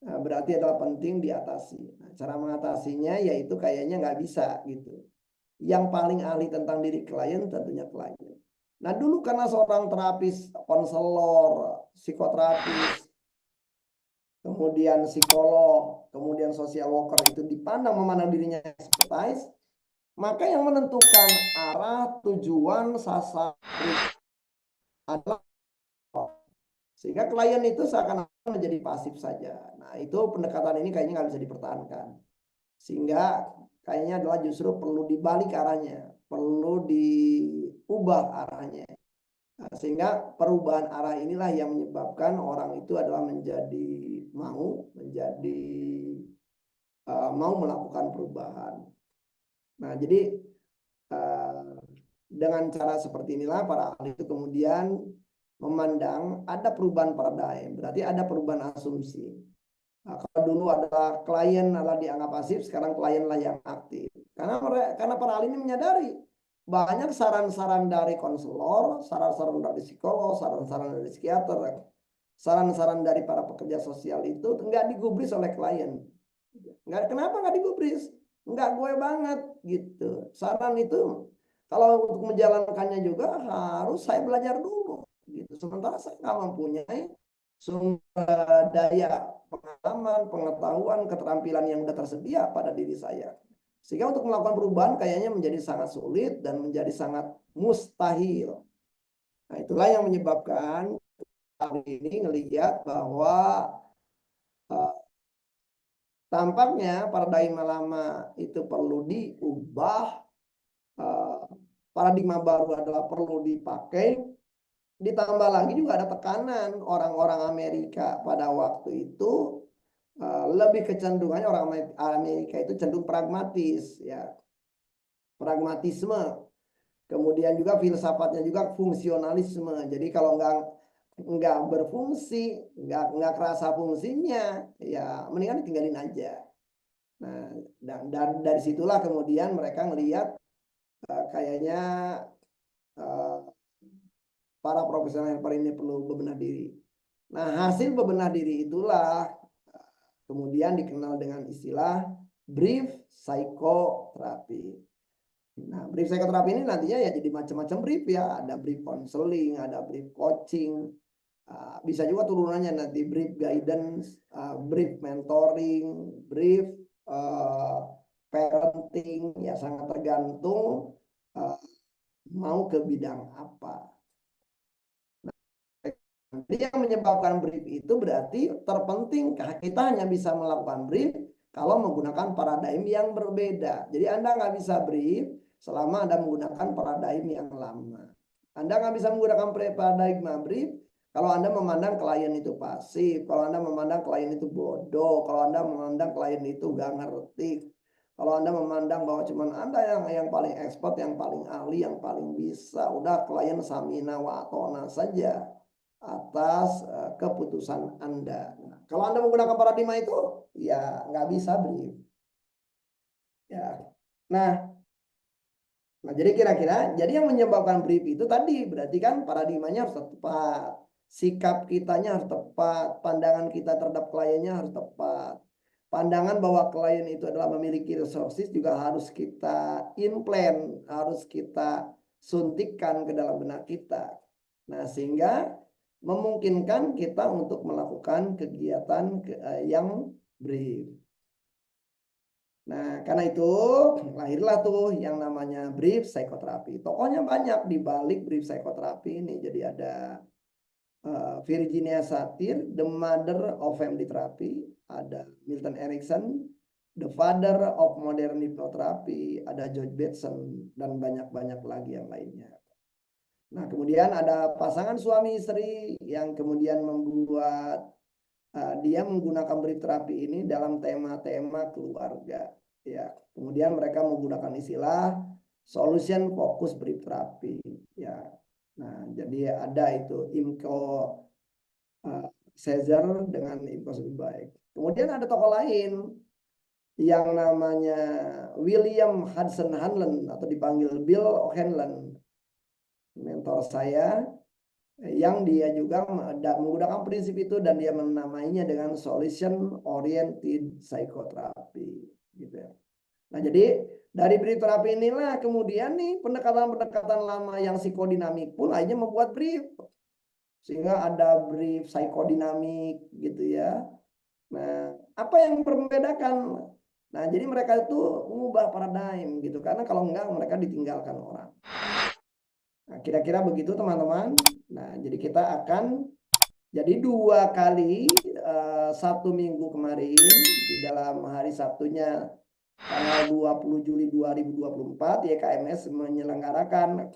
berarti adalah penting diatasi. Nah, cara mengatasinya yaitu kayaknya nggak bisa gitu. Yang paling ahli tentang diri klien tentunya klien. Nah dulu karena seorang terapis, konselor, psikoterapis kemudian psikolog, kemudian social worker itu memandang dirinya expertise, maka yang menentukan arah, tujuan, sasaran adalah sehingga klien itu seakan-akan menjadi pasif saja. Nah, itu pendekatan ini kayaknya nggak bisa dipertahankan. Sehingga kayaknya adalah justru perlu dibalik arahnya, perlu diubah arahnya. Nah, sehingga perubahan arah inilah yang menyebabkan orang itu adalah mau melakukan perubahan. Nah, jadi dengan cara seperti inilah para ahli itu kemudian memandang ada perubahan paradigm, berarti ada perubahan asumsi. Nah, kalau dulu adalah klien adalah dianggap pasif, sekarang klienlah yang aktif. Karena para ahli ini menyadari banyak saran-saran dari konselor, saran-saran dari psikolog, saran-saran dari psikiater, saran-saran dari para pekerja sosial itu nggak digubris oleh klien. Kenapa nggak digubris? Nggak gue banget gitu. Saran itu kalau untuk menjalankannya juga harus saya belajar dulu gitu. Sementara saya nggak mempunyai sumber daya pengalaman, pengetahuan, keterampilan yang sudah tersedia pada diri saya. Sehingga untuk melakukan perubahan kayaknya menjadi sangat sulit dan menjadi sangat mustahil. Nah, itulah yang menyebabkan hari ini melihat bahwa tampaknya paradigma lama itu perlu diubah, paradigma baru adalah perlu dipakai. Ditambah lagi juga ada tekanan orang-orang Amerika pada waktu itu, lebih kecenderungannya orang Amerika itu cenderung pragmatis, ya, pragmatisme. Kemudian juga filsafatnya juga fungsionalisme. Jadi kalau nggak berfungsi, nggak kerasa fungsinya, ya mendingan ditinggalin aja. Nah, dan dari situlah kemudian mereka melihat kayaknya para profesional helper ini perlu bebenah diri. Nah, hasil bebenah diri itulah kemudian dikenal dengan istilah brief psikoterapi. Nah, brief psikoterapi ini nantinya ya jadi macam-macam brief ya. Ada brief counseling, ada brief coaching, bisa juga turunannya nanti brief guidance, brief mentoring, brief parenting, ya sangat tergantung mau ke bidang apa. Jadi yang menyebabkan brief itu berarti terpenting kita hanya bisa melakukan brief kalau menggunakan paradigm yang berbeda. Jadi Anda nggak bisa brief selama Anda menggunakan paradigm yang lama. Anda nggak bisa menggunakan paradigma brief kalau Anda memandang klien itu pasif, kalau Anda memandang klien itu bodoh, kalau Anda memandang klien itu nggak ngerti, kalau Anda memandang bahwa cuma Anda yang paling expert, yang paling ahli, yang paling bisa, udah klien samina wa atona saja atas keputusan Anda. Nah, kalau Anda menggunakan paradigma itu, ya nggak bisa brief. Ya. Nah, jadi kira-kira, jadi yang menyebabkan brief itu tadi berarti kan paradigmanya harus tepat, sikap kitanya harus tepat, pandangan kita terhadap kliennya harus tepat. Pandangan bahwa klien itu adalah memiliki resources juga harus kita implant, harus kita suntikkan ke dalam benak kita. Nah, sehingga memungkinkan kita untuk melakukan kegiatan yang brief. Nah, karena itu lahirlah tuh yang namanya brief psikoterapi. Tokohnya banyak di balik brief psikoterapi ini. Jadi ada Virginia Satir, the mother of family therapy, ada Milton Erickson, the father of modern hypnotherapy, ada George Bateson, dan banyak-banyak lagi yang lainnya. Nah, kemudian ada pasangan suami istri yang kemudian membuat dia menggunakan brief terapi ini dalam tema-tema keluarga. Ya, kemudian mereka menggunakan istilah solution focus brief terapi. Ya, nah jadi ada itu Imco Caesar dengan Imco Baik. Kemudian ada tokoh lain yang namanya William Hudson Hanlon atau dipanggil Bill O'Hanlon, mentor saya, yang dia juga menggunakan prinsip itu dan dia menamainya dengan solution oriented psychotherapy gitu ya. Nah, jadi dari brief terapi inilah kemudian nih pendekatan-pendekatan lama yang psikodinamik pun akhirnya membuat brief. Sehingga ada brief psikodinamik gitu ya. Nah, apa yang membedakan? Nah, jadi mereka itu mengubah paradigm gitu, karena kalau enggak mereka ditinggalkan orang. Nah, kira-kira begitu teman-teman. Nah, jadi kita akan jadi 2 kali 1 minggu kemarin di dalam hari Sabtunya tanggal 20 Juli 2024 YKMS menyelenggarakan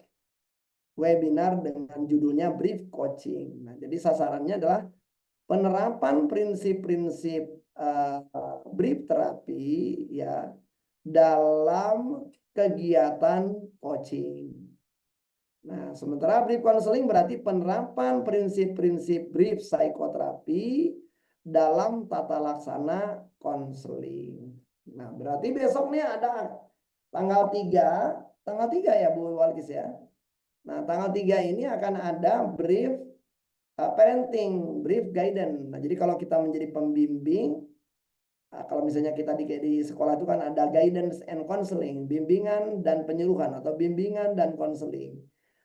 webinar dengan judulnya Brief Coaching. Nah, jadi sasarannya adalah penerapan prinsip-prinsip brief terapi ya dalam kegiatan coaching. Nah, sementara brief counseling berarti penerapan prinsip-prinsip brief psikoterapi dalam tata laksana konseling. Nah, berarti besok nih ada tanggal 3 ya Bu Walkis ya. Nah, tanggal 3 ini akan ada brief parenting, brief guidance. Nah, jadi kalau kita menjadi pembimbing, kalau misalnya kita di sekolah itu kan ada guidance and counseling, bimbingan dan penyuluhan atau bimbingan dan counseling.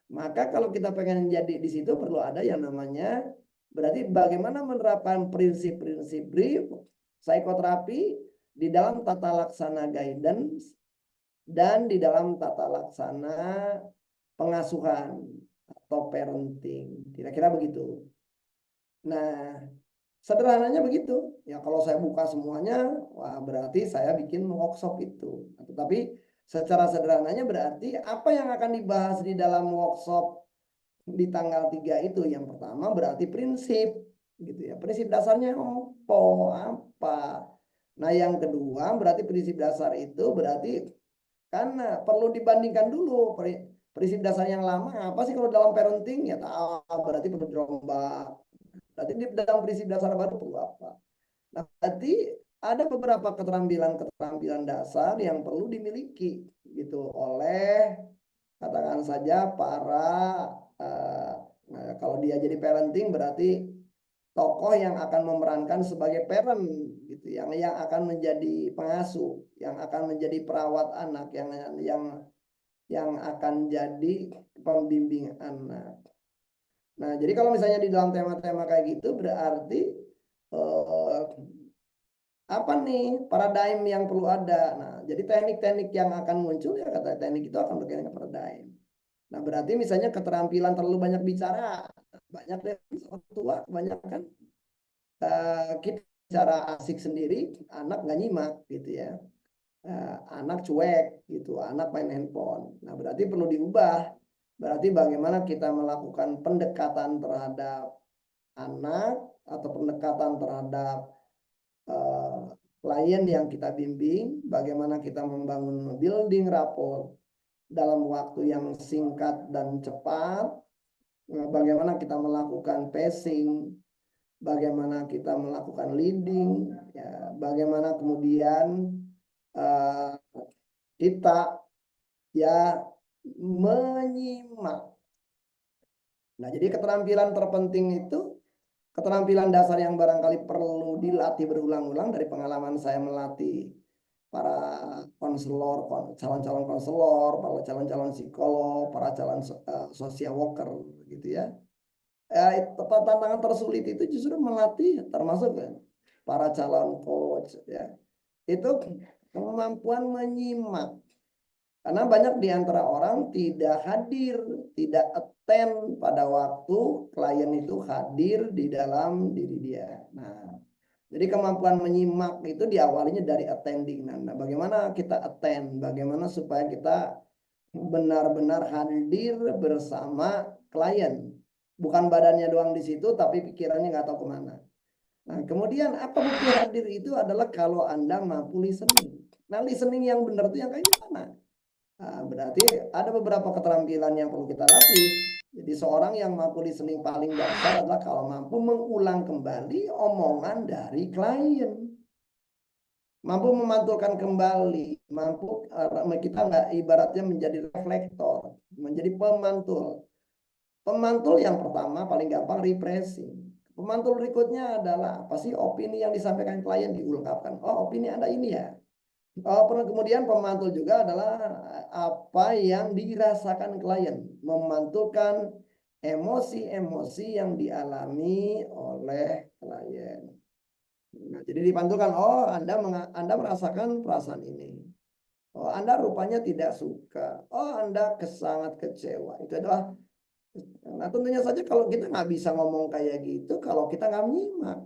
Maka kalau kita pengen jadi di situ perlu ada yang namanya berarti bagaimana menerapkan prinsip-prinsip brief psikoterapi di dalam tata laksana guidance dan di dalam tata laksana pengasuhan atau parenting. Kira-kira begitu. Nah, sederhananya begitu. Ya kalau saya buka semuanya, wah berarti saya bikin workshop itu. Tetapi secara sederhananya berarti apa yang akan dibahas di dalam workshop di tanggal 3 itu? Yang pertama berarti prinsip gitu ya. Prinsip dasarnya apa? Nah, yang kedua berarti prinsip dasar itu berarti karena perlu dibandingkan dulu prinsip dasar yang lama apa sih kalau dalam parenting ya tahu berarti perlu dirombak. Berarti di dalam prinsip dasar baru perlu apa? Nah, berarti ada beberapa keterampilan-keterampilan dasar yang perlu dimiliki gitu oleh katakan saja para kalau dia jadi parenting berarti tokoh yang akan memerankan sebagai parent gitu yang akan menjadi pengasuh, yang akan menjadi perawat anak, yang akan jadi pembimbing anak. Nah, jadi kalau misalnya di dalam tema-tema kayak gitu berarti apa nih paradigm yang perlu ada. Nah, jadi teknik-teknik yang akan muncul ya kata teknik itu akan berkaitan dengan paradigm. Nah, berarti misalnya keterampilan terlalu banyak bicara, banyak dari orang tua, banyak kan kita bicara asik sendiri, anak nggak nyimak gitu ya. Anak cuek gitu, anak main handphone. Nah, berarti perlu diubah. Berarti bagaimana kita melakukan pendekatan terhadap anak atau pendekatan terhadap klien yang kita bimbing, bagaimana kita membangun building rapport dalam waktu yang singkat dan cepat, bagaimana kita melakukan pacing, bagaimana kita melakukan leading, ya, bagaimana kemudian kita ya menyimak. Nah, jadi keterampilan terpenting itu keterampilan dasar yang barangkali perlu dilatih berulang-ulang dari pengalaman saya melatih para konselor, calon-calon konselor, para calon-calon psikolog, para calon social worker gitu ya. Tantangan tersulit itu justru melatih termasuk kan para calon coach ya. Itu kemampuan menyimak. Karena banyak di antara orang tidak hadir, tidak attend pada waktu klien itu hadir di dalam diri dia. Nah, jadi kemampuan menyimak itu diawalinya dari attending. Nah, bagaimana kita attend? Bagaimana supaya kita benar-benar hadir bersama klien. Bukan badannya doang di situ, tapi pikirannya nggak tahu kemana. Nah, kemudian apa bukti hadir itu adalah kalau Anda mampu listening. Nah, listening yang benar itu yang kayak gimana? Nah, berarti ada beberapa keterampilan yang perlu kita latih. Jadi seorang yang mampu listening paling dasar adalah kalau mampu mengulang kembali omongan dari klien. Mampu memantulkan kembali, mampu kita nggak ibaratnya menjadi reflektor, menjadi pemantul. Pemantul yang pertama paling gampang repressing. Pemantul berikutnya adalah apa sih opini yang disampaikan klien diungkapkan. Oh, opini Anda ini ya. Kemudian pemantul juga adalah apa yang dirasakan klien, memantulkan emosi-emosi yang dialami oleh klien. Nah, jadi dipantulkan, oh Anda merasakan perasaan ini. Oh, Anda rupanya tidak suka. Oh, Anda sangat kecewa. Itu adalah, nah tentunya saja kalau kita nggak bisa ngomong kayak gitu, kalau kita nggak menyimak.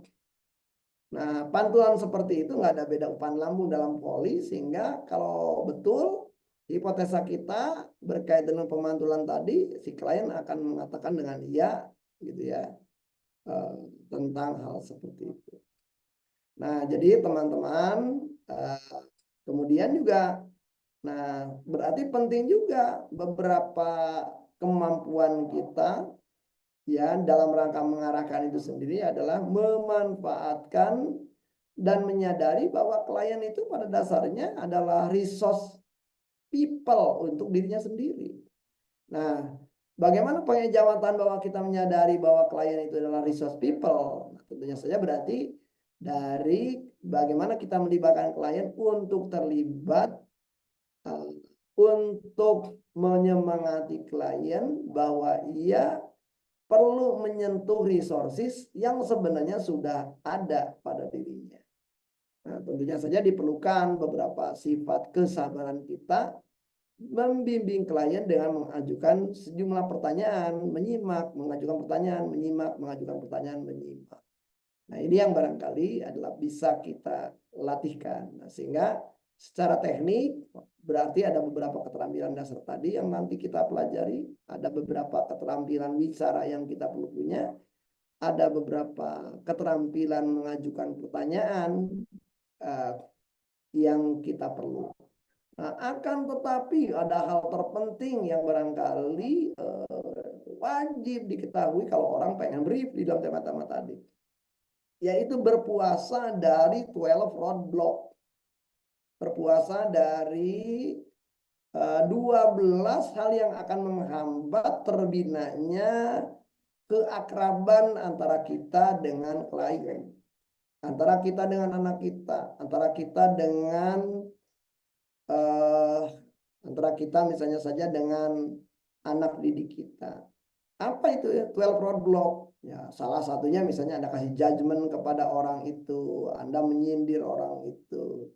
Nah, pantulan seperti itu nggak ada beda umpan lambung dalam voli, sehingga kalau betul hipotesa kita berkait dengan pemantulan tadi, si klien akan mengatakan dengan iya, gitu ya, tentang hal seperti itu. Nah, jadi teman-teman, kemudian juga, nah berarti penting juga beberapa kemampuan kita ya dalam rangka mengarahkan itu sendiri adalah memanfaatkan dan menyadari bahwa klien itu pada dasarnya adalah resource people untuk dirinya sendiri. Nah, bagaimana pengejawatan bahwa kita menyadari bahwa klien itu adalah resource people? Nah, tentunya saja berarti dari bagaimana kita melibatkan klien untuk terlibat, untuk menyemangati klien bahwa ia perlu menyentuh resources yang sebenarnya sudah ada pada dirinya. Nah, tentunya saja diperlukan beberapa sifat kesabaran kita membimbing klien dengan mengajukan sejumlah pertanyaan, menyimak, mengajukan pertanyaan, menyimak, mengajukan pertanyaan, menyimak. Nah, ini yang barangkali adalah bisa kita latihkan. Nah, sehingga secara teknik berarti ada beberapa keterampilan dasar tadi yang nanti kita pelajari, ada beberapa keterampilan bicara yang kita perlu punya, ada beberapa keterampilan mengajukan pertanyaan yang kita perlu. Nah, akan tetapi ada hal terpenting yang barangkali wajib diketahui kalau orang pengen brief di dalam tema-tema tadi, yaitu berpuasa dari 12 roadblock. Berpuasa dari 12 hal yang akan menghambat terbinanya keakraban antara kita dengan klien, antara kita dengan anak kita, antara kita dengan antara kita misalnya saja dengan anak didik kita. Apa itu ya 12 roadblock? Ya, salah satunya misalnya Anda kasih judgement kepada orang itu, Anda menyindir orang itu,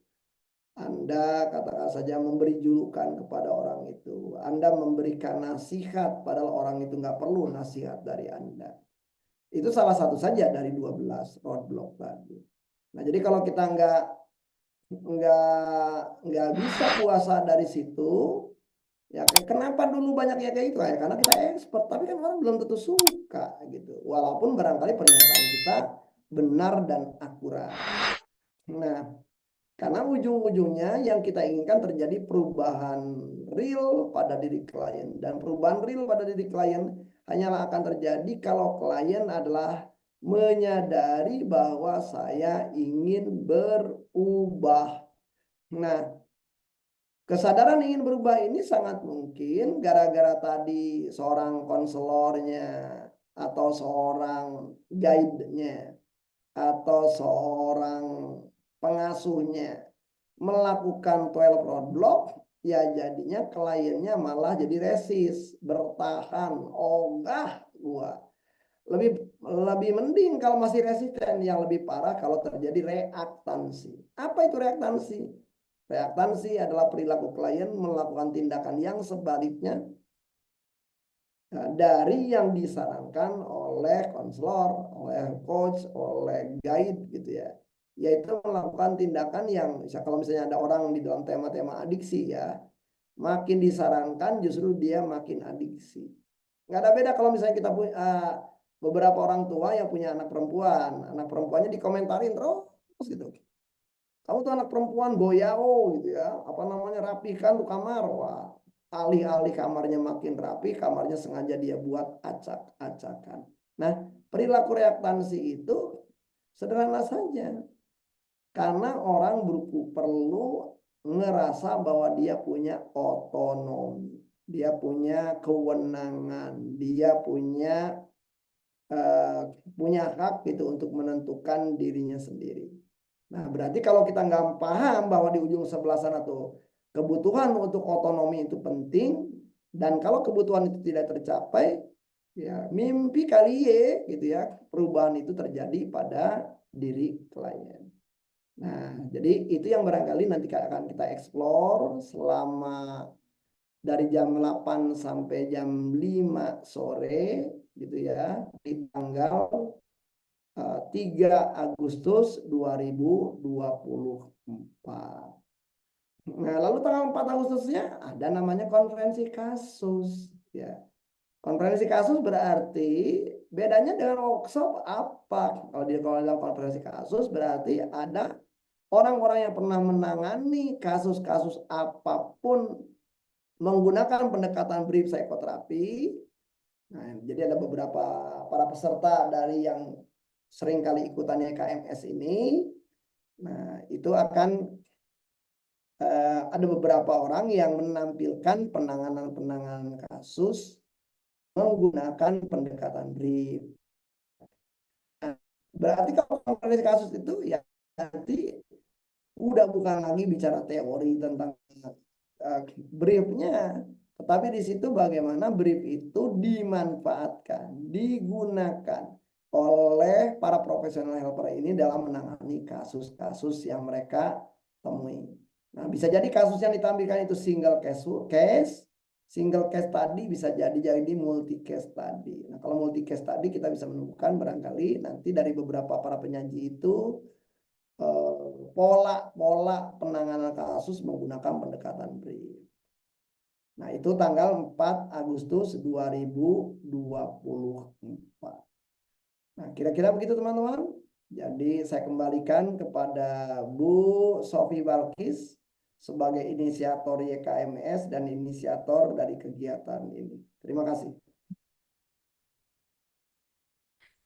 Anda katakan saja memberi julukan kepada orang itu, Anda memberikan nasihat padahal orang itu nggak perlu nasihat dari Anda. Itu salah satu saja dari 12 roadblock tadi. Nah, jadi kalau kita nggak bisa puasa dari situ, ya kenapa dulu banyak ya kayak gitu ya, karena kita expert, tapi kan orang belum tentu suka gitu, walaupun barangkali pernyataan kita benar dan akurat. Nah, karena ujung-ujungnya yang kita inginkan terjadi perubahan real pada diri klien, dan perubahan real pada diri klien hanyalah akan terjadi kalau klien adalah menyadari bahwa saya ingin berubah. Nah, kesadaran ingin berubah ini sangat mungkin gara-gara tadi seorang konselornya atau seorang guide-nya atau seorang pengasuhnya melakukan 12 roadblock, ya jadinya kliennya malah jadi resist, bertahan, ogah gua. Lebih mending kalau masih resisten, yang lebih parah kalau terjadi reaktansi. Apa itu reaktansi? Reaktansi adalah perilaku klien melakukan tindakan yang sebaliknya dari yang disarankan oleh konselor, oleh coach, oleh guide gitu ya. Yaitu melakukan tindakan yang, kalau misalnya ada orang di dalam tema-tema adiksi ya, makin disarankan justru dia makin adiksi. Nggak ada beda kalau misalnya kita punya beberapa orang tua yang punya anak perempuannya dikomentarin terus gitu. Kamu tuh anak perempuan boyao gitu ya, apa namanya, rapikan tuh kamar. Wah, alih-alih kamarnya makin rapi, kamarnya sengaja dia buat acak-acakan. Nah, perilaku reaktansi itu sederhana saja. Karena orang perlu ngerasa bahwa dia punya otonomi, dia punya kewenangan, dia punya hak itu untuk menentukan dirinya sendiri. Nah, berarti kalau kita nggak paham bahwa di ujung sebelah sana tuh kebutuhan untuk otonomi itu penting, dan kalau kebutuhan itu tidak tercapai, ya mimpi kali ya gitu ya, perubahan itu terjadi pada diri klien. Nah, jadi itu yang barangkali nanti akan kita explore selama dari jam 8 sampai jam 5 sore gitu ya, di tanggal 3 Agustus 2024. Nah, lalu tanggal 4 Agustusnya ada namanya konferensi kasus ya. Konferensi kasus berarti bedanya dengan workshop apa? Kalau dalam konferensi kasus berarti ada orang-orang yang pernah menangani kasus-kasus apapun menggunakan pendekatan brief psikoterapi. Nah, jadi ada beberapa para peserta dari yang sering kali ikutannya KMS ini. Nah, itu akan ada beberapa orang yang menampilkan penanganan kasus menggunakan pendekatan brief. Nah, berarti kalau konferensi kasus itu ya nanti udah bukan lagi bicara teori tentang briefnya, tetapi di situ bagaimana brief itu dimanfaatkan, digunakan oleh para profesional helper ini dalam menangani kasus-kasus yang mereka temui. Nah, bisa jadi kasus yang ditampilkan itu single case tadi bisa jadi multi case tadi. Nah, kalau multi case tadi kita bisa menemukan barangkali nanti dari beberapa para penyaji itu pola penanganan kasus menggunakan pendekatan brief. Nah, itu tanggal 4 Agustus 2024. Nah, kira-kira begitu teman-teman. Jadi saya kembalikan kepada Bu Sofi Balkis sebagai inisiator YKMS dan inisiator dari kegiatan ini. Terima kasih.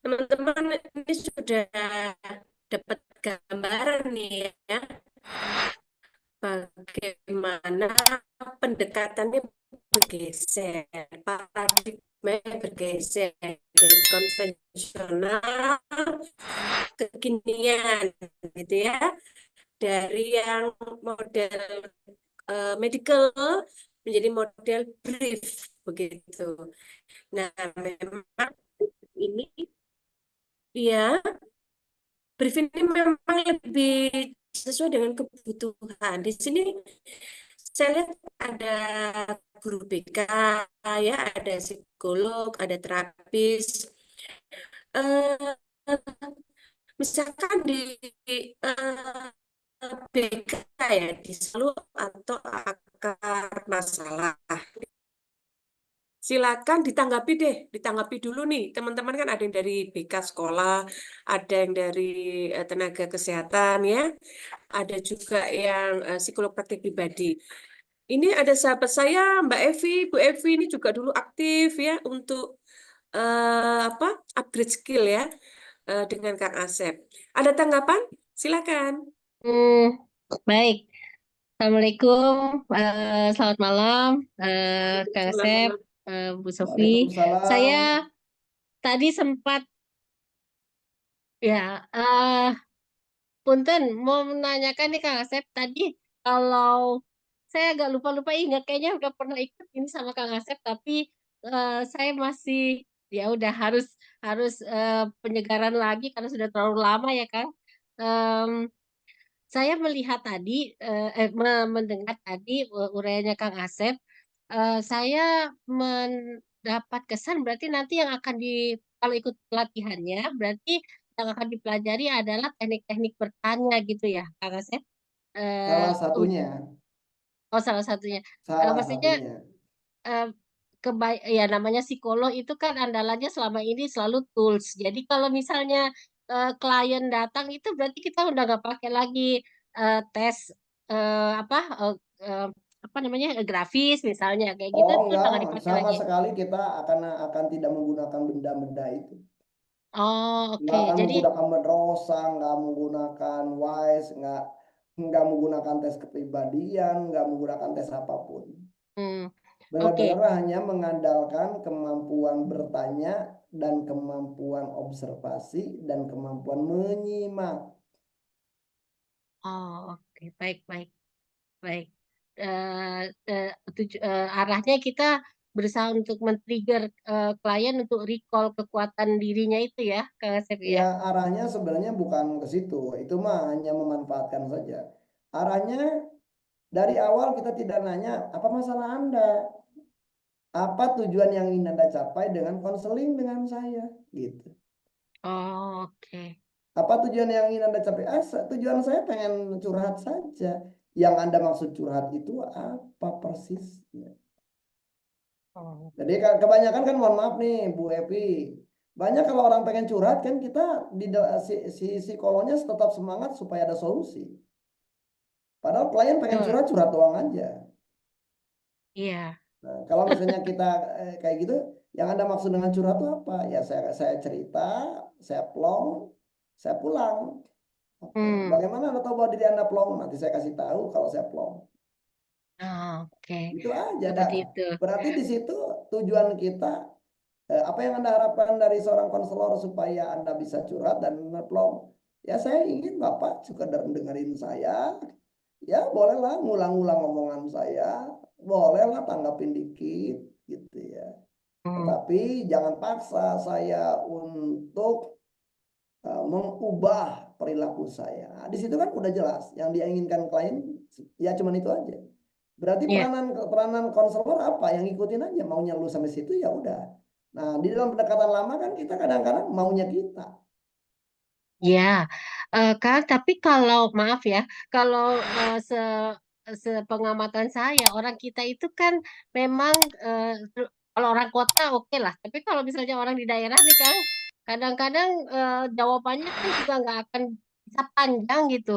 Teman-teman ini sudah dapat gambaran nih ya, bagaimana pendekatannya bergeser, paradigma bergeser dari konvensional ke kekinian gitu ya, dari yang model medical menjadi model brief begitu. Nah, memang ini ya brief ini memang lebih sesuai dengan kebutuhan. Di sini saya lihat ada guru BK, ya, ada psikolog, ada terapis. Eh, Misalkan di eh, BK ya, di selalu atau akar masalah. Silakan ditanggapi dulu nih. Teman-teman kan ada yang dari BK sekolah, ada yang dari tenaga kesehatan ya, ada juga yang psikolog praktik pribadi. Ini ada sahabat saya, Mbak Evi, Bu Evi ini juga dulu aktif ya untuk apa upgrade skill ya dengan Kang Asep. Ada tanggapan? Silakan.
Baik. Assalamualaikum. Selamat malam, Kang Asep,
Selamat.
Bu Sofi. Saya
Waalaikumsalam.
tadi sempat ya, punten mau menanyakan nih Kang Asep tadi kalau saya agak lupa-lupa ingat kayaknya udah pernah ikut ini sama Kang Asep tapi saya masih ya udah harus harus penyegaran lagi karena sudah terlalu lama ya Kang. Em, saya melihat tadi mendengar tadi uraiannya Kang Asep, saya mendapat kesan berarti nanti yang akan kalau ikut pelatihannya berarti yang akan dipelajari adalah teknik-teknik bertanya gitu ya, Kang Asep.
Salah
Eh,
satunya.
oh salah satunya.
Salah
Maksudnya
satunya.
eh, ya namanya psikolog itu kan andalannya selama ini selalu tools. Jadi kalau misalnya klien datang itu berarti kita udah nggak pakai lagi tes apa eh, apa namanya grafis misalnya kayak gitu
Oh
itu udah
enggak,
nggak dipakai
sama
lagi.
sekali kita akan tidak menggunakan benda-benda itu.
Oh
Nggak
oke.
akan
Jadi
menggunakan merosa, nggak menggunakan wise, nggak menggunakan tes kepribadian, nggak menggunakan tes apapun.
hmm, oke.
Benar-benar hanya mengandalkan kemampuan bertanya dan kemampuan observasi dan kemampuan menyimak.
Oh oke baik baik baik. Eh, arahnya kita berusaha untuk men-trigger klien untuk recall kekuatan dirinya itu ya, Kang Asep ya.
Ya, arahnya sebenarnya bukan ke situ. Itu mah hanya memanfaatkan saja. Arahnya dari awal kita tidak nanya apa masalah Anda, apa tujuan yang ingin Anda capai dengan konseling dengan saya, gitu.
Oh, oke.
Apa tujuan yang ingin Anda capai? Tujuan saya pengen curhat saja. Yang Anda maksud curhat itu apa persisnya?
Oh.
Jadi kebanyakan kan, mohon maaf nih Bu Evi, banyak kalau orang pengen curhat kan kita si psikolognya tetap semangat supaya ada solusi. Padahal klien pengen
Betul.
curhat doang aja.
Iya.
Nah, kalau misalnya kita kayak gitu, yang Anda maksud dengan curhat itu apa? Ya saya cerita, saya plong, saya pulang. Oke. Bagaimana Anda tahu bahwa diri Anda plong? Nanti saya kasih tahu kalau saya plong.
Oh, oke.
Itu aja.
Seperti itu.
Berarti di situ tujuan kita, apa yang Anda harapkan dari seorang konselor supaya Anda bisa curhat dan plong? Ya saya ingin Bapak sekedar dengerin saya. Ya bolehlah ngulang-ngulang omongan saya. Bolehlah tanggapin dikit gitu ya. Tetapi jangan paksa saya untuk mengubah perilaku saya. Di situ kan udah jelas yang dia inginkan klien ya cuman itu aja. Berarti
Iya.
peranan konselor apa? Yang ngikutin aja maunya lu sampai situ ya udah. Nah, di dalam pendekatan lama kan kita kadang-kadang maunya kita.
Ya, Kang, tapi kalau maaf ya, kalau sepengamatan saya, orang kita itu kan memang kalau orang kota oke lah, tapi kalau misalnya orang di daerah nih Kang, kadang-kadang jawabannya kan juga nggak akan bisa panjang gitu.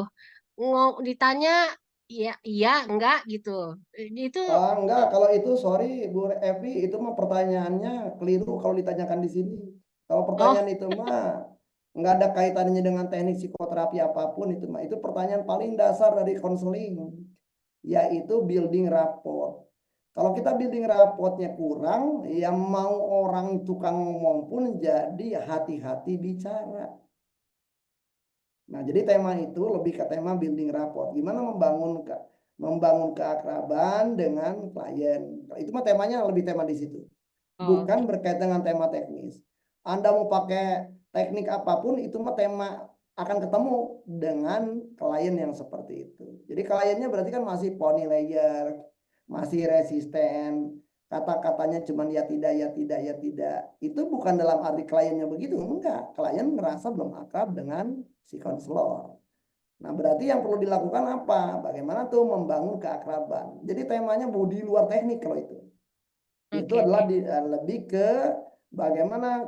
Ditanya iya, iya, enggak gitu. Itu
Enggak, kalau itu sorry Bu Evi, itu mah pertanyaannya keliru kalau ditanyakan di sini. Kalau
oh
pertanyaan itu mah nggak ada kaitannya dengan teknik psikoterapi apapun itu mah. Itu pertanyaan paling dasar dari konseling, yaitu building rapport. Kalau kita building rapportnya kurang, ya mau orang tukang ngomong pun jadi hati-hati bicara. Nah, jadi tema itu lebih ke tema building rapport. Gimana membangun keakraban dengan klien. Itu mah temanya lebih tema di situ. Bukan
oke.
berkaitan dengan tema teknis. Anda mau pakai teknik apapun itu mah tema akan ketemu dengan klien yang seperti itu. Jadi kliennya berarti kan masih pony layer, masih resisten, kata-katanya cuma ya tidak, ya tidak, ya tidak. Itu bukan dalam arti kliennya begitu, enggak. Klien ngerasa belum akrab dengan si konselor. Nah, berarti yang perlu dilakukan apa? Bagaimana tuh membangun keakraban. Jadi temanya di luar teknik kalau itu. Itu
Oke,
adalah
oke.
lebih ke bagaimana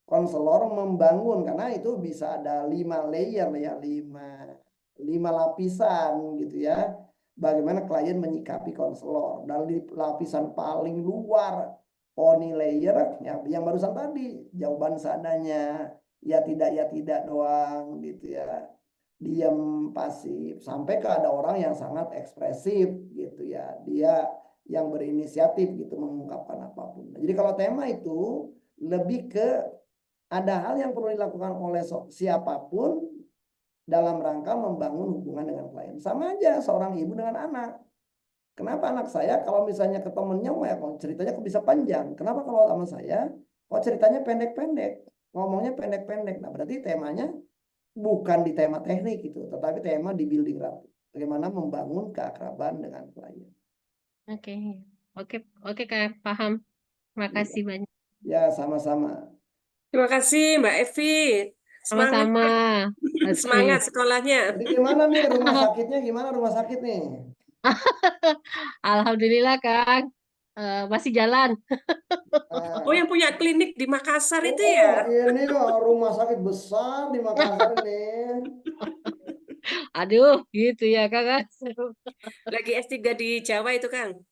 konselor membangun, karena itu bisa ada 5 layer ya, lima lapisan gitu ya. Bagaimana klien menyikapi konselor dari lapisan paling luar, pony layer ya, yang barusan tadi jawaban seadanya, ya tidak doang gitu ya, diam pasif, sampai ke ada orang yang sangat ekspresif gitu ya, dia yang berinisiatif gitu mengungkapkan apapun. Jadi kalau tema itu lebih ke ada hal yang perlu dilakukan oleh siapapun dalam rangka membangun hubungan dengan klien. Sama aja seorang ibu dengan anak. Kenapa anak saya kalau misalnya ke temennya ya ceritanya kok bisa panjang? Kenapa kalau sama saya kok ceritanya pendek-pendek? Ngomongnya pendek-pendek. Nah, berarti temanya bukan di tema teknik itu, tetapi tema di building rapport. Bagaimana membangun keakraban dengan klien.
Oke, oke, oke Kak, paham.
Iya.
Makasih banyak.
Ya, sama-sama.
Terima kasih Mbak Evi. Semangat,
Sama-sama.
semangat
Oke.
sekolahnya.
Jadi gimana nih rumah sakitnya? Gimana rumah sakit nih?
Alhamdulillah Kang. Masih jalan.
Oh,
Nah,
yang punya klinik di Makassar
oh,
itu
oh,
ya?
ini rumah sakit besar di Makassar nih.
Aduh, gitu ya Kang Asep.
Lagi S3 di Jawa itu, Kang.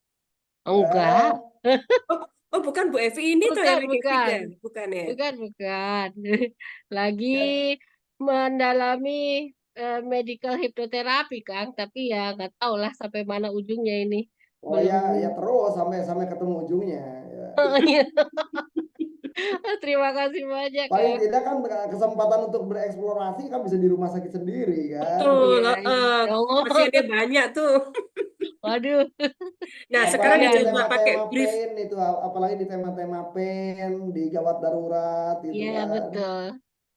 Enggak,
Eh,
Oh, oh bukan Bu Evi ini tuh yang
bukan,
lagi S3.
bukan.
Bukan ya?
Bukan. Lagi
ya,
mendalami medical hipnoterapi Kang, tapi ya nggak tahu lah sampai mana ujungnya ini.
oh
Belum.
ya, ya terus sampai sampai ketemu ujungnya. Ya.
Terima kasih banyak
Paling
Kang.
tidak kan kesempatan untuk bereksplorasi kan bisa di rumah sakit sendiri kan.
Betul.
Iya, insya Allah.
Pasiennya banyak tuh.
Waduh,
Nah, sekarang
Apalagi
iya,
di
dicoba pakai
tema-tema
brief.
PEN itu, apalagi di tema-tema PEN, di gawat darurat gitu
iya
kan.
betul,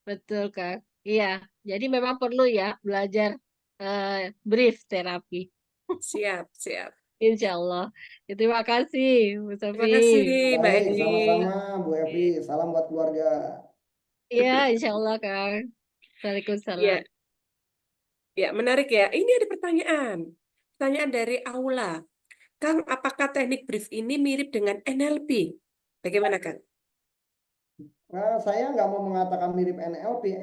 betul Kak. Iya, jadi memang perlu ya belajar eh, brief terapi.
Siap, siap.
Insya Allah. Ya, terima kasih, Bu Sofi.
Terima kasih, Mbak
Baik,
Edi.
sama-sama Bu Evi.
Oke.
Salam buat keluarga.
Iya, Insya Allah Kak. Waalaikumsalam.
Ya, ya, menarik ya. Ini ada pertanyaan. Pertanyaan dari Aula. Kang, apakah teknik brief ini mirip dengan NLP? Bagaimana, Kang?
Nah, saya nggak mau mengatakan mirip NLP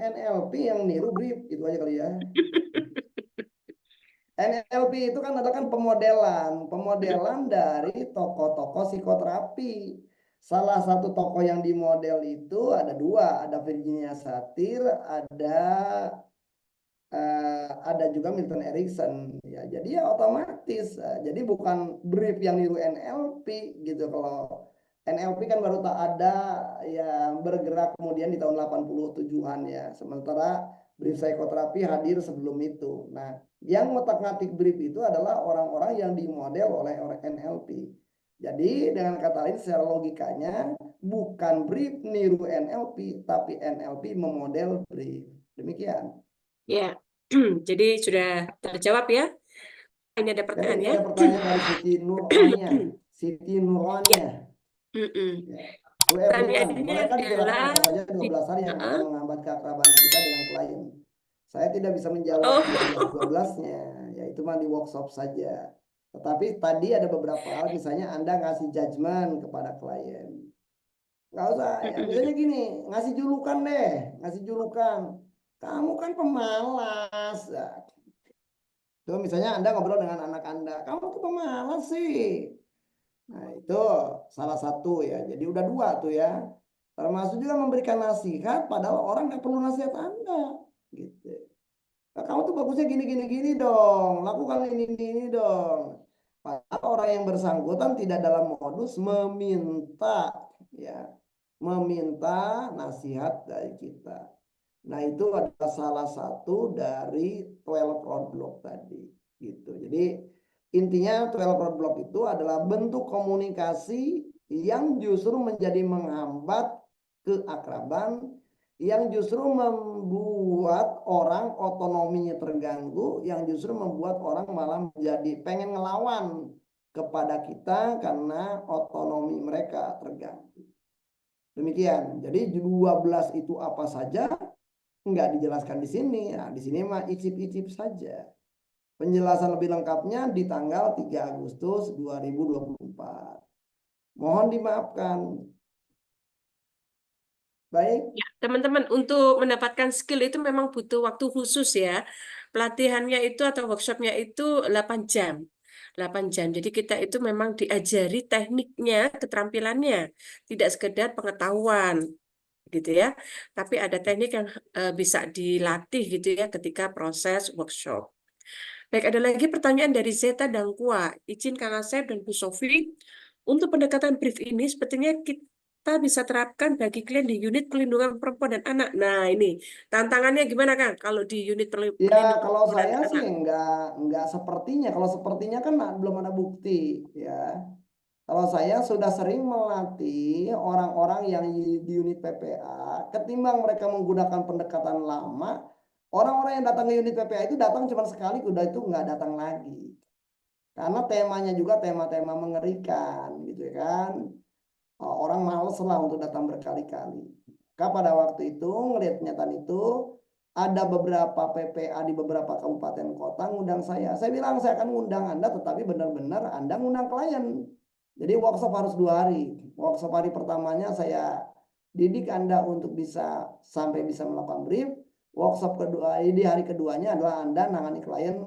yang niru brief, itu aja kali ya. NLP itu kan adalah kan pemodelan dari tokoh-tokoh psikoterapi. Salah satu tokoh yang dimodel itu ada dua, ada Virginia Satir, ada juga Milton Erickson. Ya, jadi ya otomatis. Jadi bukan brief yang niru NLP gitu. Kalau NLP kan baru tak ada ya bergerak kemudian di tahun 87-an ya. Sementara brief psikoterapi hadir sebelum itu. Nah, yang ngotak-ngatik brief itu adalah orang-orang yang dimodel oleh NLP. Jadi dengan kata lain secara logikanya bukan brief niru NLP, tapi NLP memodel brief. Demikian.
Ya, jadi sudah terjawab ya. Ini ada
Jadi
pertanyaan
ini
ya.
ada pertanyaan dari Siti Nurania. Siti
Ya,
Nurania.
mm-mm.
Ya. Bu everyone,
Pertanyaannya
bolehkah dijelaskan
adalah,
apa saja 12 hari yang akan
Heeh.
menghambat keakraban kita dengan klien? Saya tidak bisa menjawab
Oh,
12-12-nya, ya itu mah di workshop saja. Tetapi tadi ada beberapa hal, misalnya Anda ngasih judgement kepada klien. Nggak usah, ya, misalnya gini, ngasih julukan deh, ngasih julukan. Kamu kan pemalas. Ya. Tuh misalnya Anda ngobrol dengan anak Anda, kamu tuh pemalas sih. Nah itu salah satu ya. Jadi udah dua tuh ya. Termasuk juga memberikan nasihat, padahal orang nggak perlu nasihat Anda. Gitu. Nah, kamu tuh bagusnya gini gini gini dong. Lakukan ini dong. Padahal orang yang bersangkutan tidak dalam modus meminta ya, meminta nasihat dari kita. Nah, itu adalah salah satu dari 12 roadblock tadi. Gitu. Jadi intinya 12 roadblock itu adalah bentuk komunikasi yang justru menjadi menghambat keakraban, yang justru membuat orang otonominya terganggu, yang justru membuat orang malah menjadi pengen ngelawan kepada kita karena otonomi mereka terganggu. Demikian. Jadi 12 itu apa saja? Nggak dijelaskan di sini. Nah, di sini mah icip-icip saja. Penjelasan lebih lengkapnya di tanggal 3 Agustus 2024. Mohon dimaafkan. Baik.
ya, teman-teman, untuk mendapatkan skill itu memang butuh waktu khusus ya. Pelatihannya itu atau workshopnya itu 8 jam. 8 jam. Jadi kita itu memang diajari tekniknya, keterampilannya, tidak sekedar pengetahuan gitu ya. Tapi ada teknik yang bisa dilatih gitu ya ketika proses workshop. Baik, ada lagi pertanyaan dari Zeta Dangkua. Izin Kang Asep dan Bu Sofi, untuk pendekatan brief ini sepertinya kita bisa terapkan bagi klien di unit perlindungan perempuan dan anak. Nah, ini tantangannya gimana, Kang? Kalau di unit
Ya,
perlindungan
kalau
perempuan dan
saya sih
anak.
nggak sepertinya. Kalau sepertinya kan belum ada bukti, ya. Kalau saya sudah sering melatih orang-orang yang di unit PPA, ketimbang mereka menggunakan pendekatan lama, orang-orang yang datang ke unit PPA itu datang cuma sekali, udah itu nggak datang lagi. Karena temanya juga tema-tema mengerikan, gitu ya kan. Orang males lah untuk datang berkali-kali. Maka pada waktu itu, ngelihat kenyataan itu, ada beberapa PPA di beberapa kabupaten kota ngundang saya. Saya bilang saya akan ngundang Anda, tetapi benar-benar Anda ngundang klien. Jadi workshop harus 2 hari. Workshop hari pertamanya saya didik Anda untuk bisa sampai bisa melakukan brief. Workshop kedua, di hari keduanya adalah Anda nangani klien,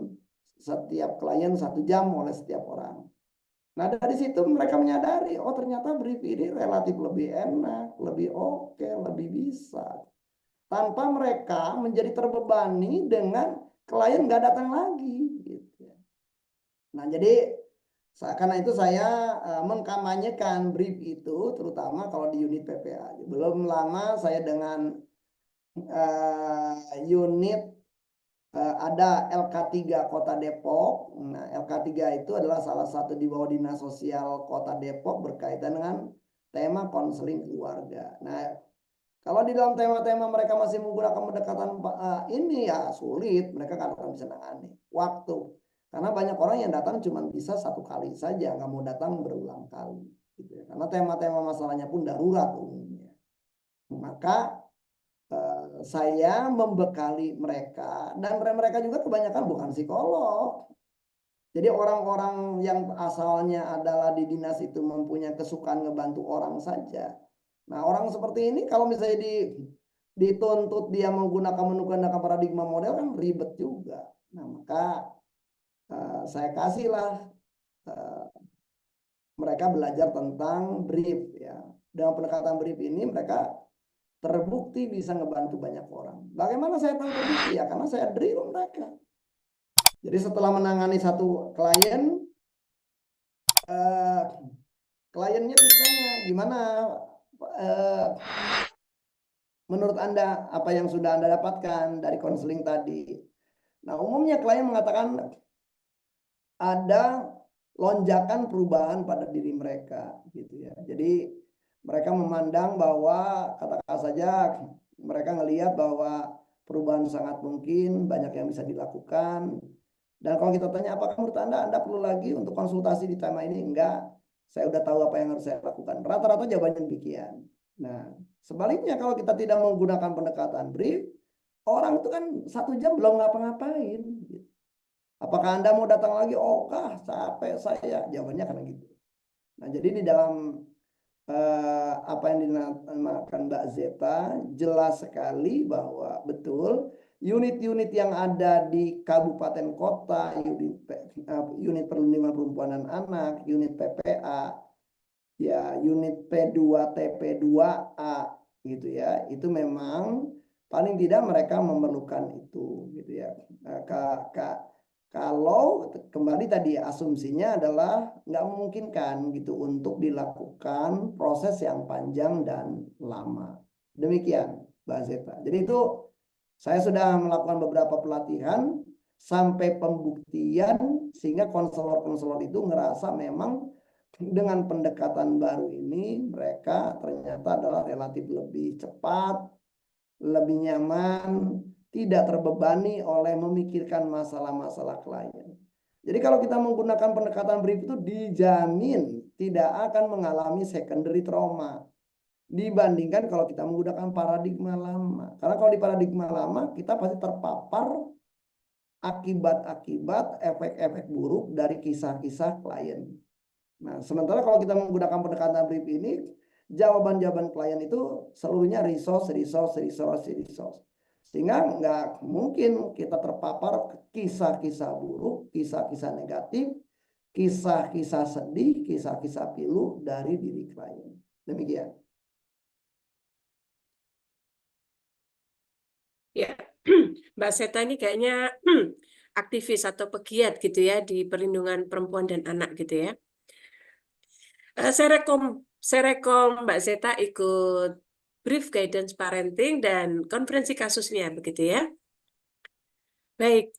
setiap klien 1 jam oleh setiap orang. Nah dari situ mereka menyadari, oh ternyata brief ini relatif lebih enak, lebih oke, lebih bisa. Tanpa mereka menjadi terbebani dengan klien nggak datang lagi. Gitu. Nah jadi karena itu saya mengkampanyekan brief itu, terutama kalau di unit PPA. Belum lama saya dengan unit ada LK3 Kota Depok. Nah, LK3 itu adalah salah satu di bawah Dinas Sosial Kota Depok berkaitan dengan tema konseling keluarga. Nah, kalau di dalam tema-tema mereka masih menggunakan pendekatan ini ya sulit, mereka nggak akan bisa nangani waktu. Karena banyak orang yang datang cuma bisa satu kali saja, nggak mau datang berulang kali. Gitu ya. Karena tema-tema masalahnya pun darurat umumnya. Maka saya membekali mereka, dan mereka juga kebanyakan bukan psikolog. Jadi orang-orang yang asalnya adalah di dinas itu mempunyai kesukaan ngebantu orang saja. Nah, orang seperti ini kalau misalnya dituntut dia menggunakan paradigma model kan ribet juga. Nah, maka saya kasihlah mereka belajar tentang brief ya. Dengan pendekatan brief ini mereka terbukti bisa ngebantu banyak orang. Bagaimana saya tahu terbukti ya? Karena saya drill mereka. Jadi setelah menangani satu klien, kliennya ditanya gimana menurut Anda apa yang sudah Anda dapatkan dari konseling tadi. Nah, umumnya klien mengatakan ada lonjakan perubahan pada diri mereka gitu ya. Jadi mereka memandang bahwa katakan saja mereka ngelihat bahwa perubahan sangat mungkin, banyak yang bisa dilakukan. Dan kalau kita tanya apakah menurut Anda perlu lagi untuk konsultasi di tema ini? Enggak. Saya udah tahu apa yang harus saya lakukan. Rata-rata jawabannya demikian. Nah, sebaliknya kalau kita tidak menggunakan pendekatan brief, orang itu kan 1 jam belum ngapa-ngapain. Apakah Anda mau datang lagi? Oh, capek saya. Jawabannya karena gitu. Nah, jadi di dalam apa yang dinamakan Mbak Zeta, jelas sekali bahwa betul unit-unit yang ada di kabupaten kota, unit perlindungan perempuan dan anak, unit PPA, ya unit P2 TP2A gitu ya, itu memang paling tidak mereka memerlukan itu gitu ya. Kalau kembali tadi asumsinya adalah nggak memungkinkan gitu untuk dilakukan proses yang panjang dan lama. Demikian Mbak Zeta. Jadi itu saya sudah melakukan beberapa pelatihan sampai pembuktian sehingga konselor-konselor itu ngerasa memang dengan pendekatan baru ini mereka ternyata adalah relatif lebih cepat, lebih nyaman, tidak terbebani oleh memikirkan masalah-masalah klien. Jadi kalau kita menggunakan pendekatan brief itu dijamin tidak akan mengalami secondary trauma dibandingkan kalau kita menggunakan paradigma lama. Karena kalau di paradigma lama kita pasti terpapar akibat-akibat efek-efek buruk dari kisah-kisah klien. Nah, sementara kalau kita menggunakan pendekatan brief ini, jawaban-jawaban klien itu seluruhnya resource. Sehingga nggak mungkin kita terpapar kisah-kisah buruk, kisah-kisah negatif, kisah-kisah sedih, kisah-kisah pilu dari diri klien. Demikian.
Ya, Mbak Seta ini kayaknya aktivis atau pegiat gitu ya di perlindungan perempuan dan anak gitu ya. Saya rekom Mbak Zeta ikut brief guidance parenting dan konferensi kasusnya begitu ya. Baik.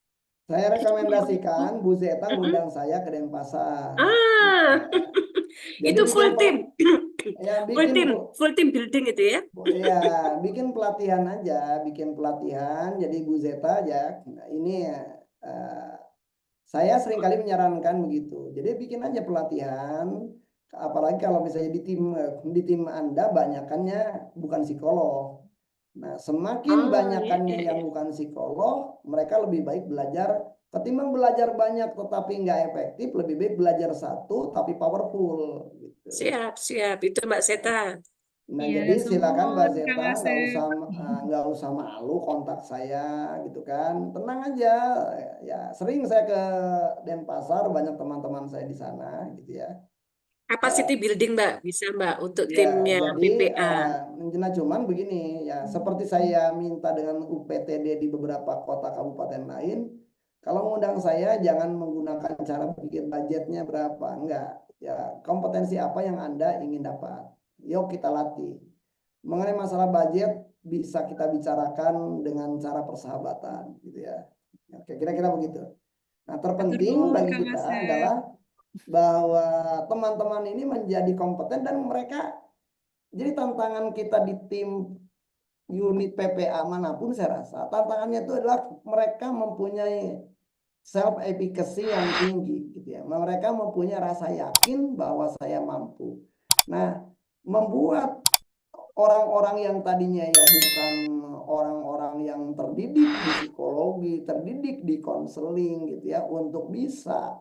Saya rekomendasikan Bu Zeta ngundang saya ke Denpasar. Jadi
Itu full team.
Ya,
full team building itu ya.
Ya, bikin pelatihan aja, Jadi Bu Zeta aja. Nah, ini saya seringkali menyarankan begitu. Jadi bikin aja pelatihan, apalagi kalau misalnya di tim Anda banyakannya bukan psikolog. Nah, semakin banyakannya yang bukan psikolog, mereka lebih baik belajar. Ketimbang belajar banyak tetapi nggak efektif, lebih baik belajar satu tapi powerful. Gitu.
Siap. Itu Mbak Zeta.
Nah, jadi silakan Mbak Zeta, nggak usah malu kontak saya gitu kan. Tenang aja. Ya, sering saya ke Denpasar, banyak teman-teman saya di sana gitu ya.
Capacity building Mbak, bisa Mbak untuk
Ya,
timnya
jadi
PPA.
cuman begini ya, seperti saya minta dengan UPTD di beberapa kota kabupaten lain, kalau mengundang saya jangan menggunakan cara bikin budgetnya berapa, enggak. Ya, kompetensi apa yang Anda ingin dapat. Yuk kita latih. Mengenai masalah budget bisa kita bicarakan dengan cara persahabatan gitu ya. Oke, kira-kira begitu. Nah,
Hatur
terpenting
nuhun
bagi
Kang
kita
Asep.
adalah bahwa teman-teman ini menjadi kompeten dan mereka, jadi tantangan kita di tim unit PPA manapun saya rasa tantangannya itu adalah mereka mempunyai self efficacy yang tinggi gitu ya. Mereka mempunyai rasa yakin bahwa saya mampu. Nah, membuat orang-orang yang tadinya ya bukan orang-orang yang terdidik di psikologi, terdidik di konseling gitu ya, untuk bisa,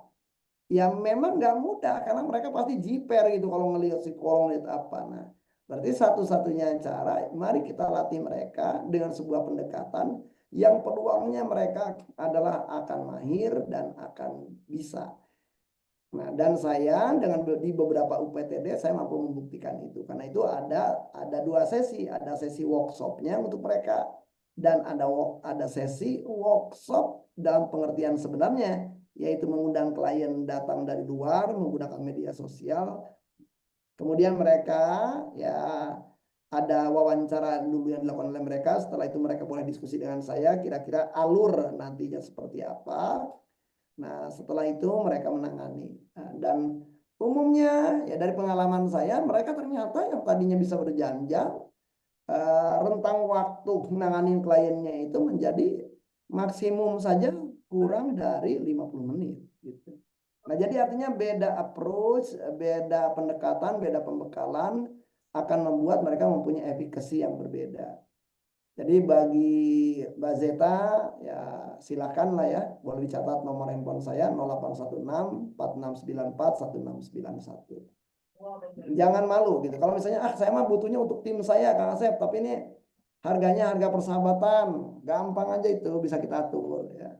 ya memang nggak mudah karena mereka pasti jiper gitu kalau ngelihat psikolog itu apa. Nah, berarti satu-satunya cara, mari kita latih mereka dengan sebuah pendekatan yang peluangnya mereka adalah akan mahir dan akan bisa. Nah, dan saya dengan di beberapa UPTD saya mampu membuktikan itu. Karena itu ada 2 sesi, ada sesi workshopnya untuk mereka dan ada sesi workshop dalam pengertian sebenarnya, yaitu mengundang klien datang dari luar menggunakan media sosial. Kemudian mereka ya ada wawancara dulu yang dilakukan oleh mereka. Setelah itu mereka boleh diskusi dengan saya kira-kira alur nantinya seperti apa. Nah, setelah itu mereka menangani. Nah, dan umumnya ya dari pengalaman saya, mereka ternyata yang tadinya bisa berjam-jam, rentang waktu menangani kliennya itu menjadi maksimum saja kurang dari 50 menit. Gitu. Nah, jadi artinya beda approach, beda pendekatan, beda pembekalan akan membuat mereka mempunyai efikasi yang berbeda. Jadi bagi Mbak Zeta ya silakan lah ya, boleh dicatat nomor handphone saya 0816 4694 1691. Jangan malu gitu. Kalau misalnya saya mah butuhnya untuk tim saya Kang Asep, tapi ini harganya harga persahabatan, gampang aja itu bisa kita atur ya.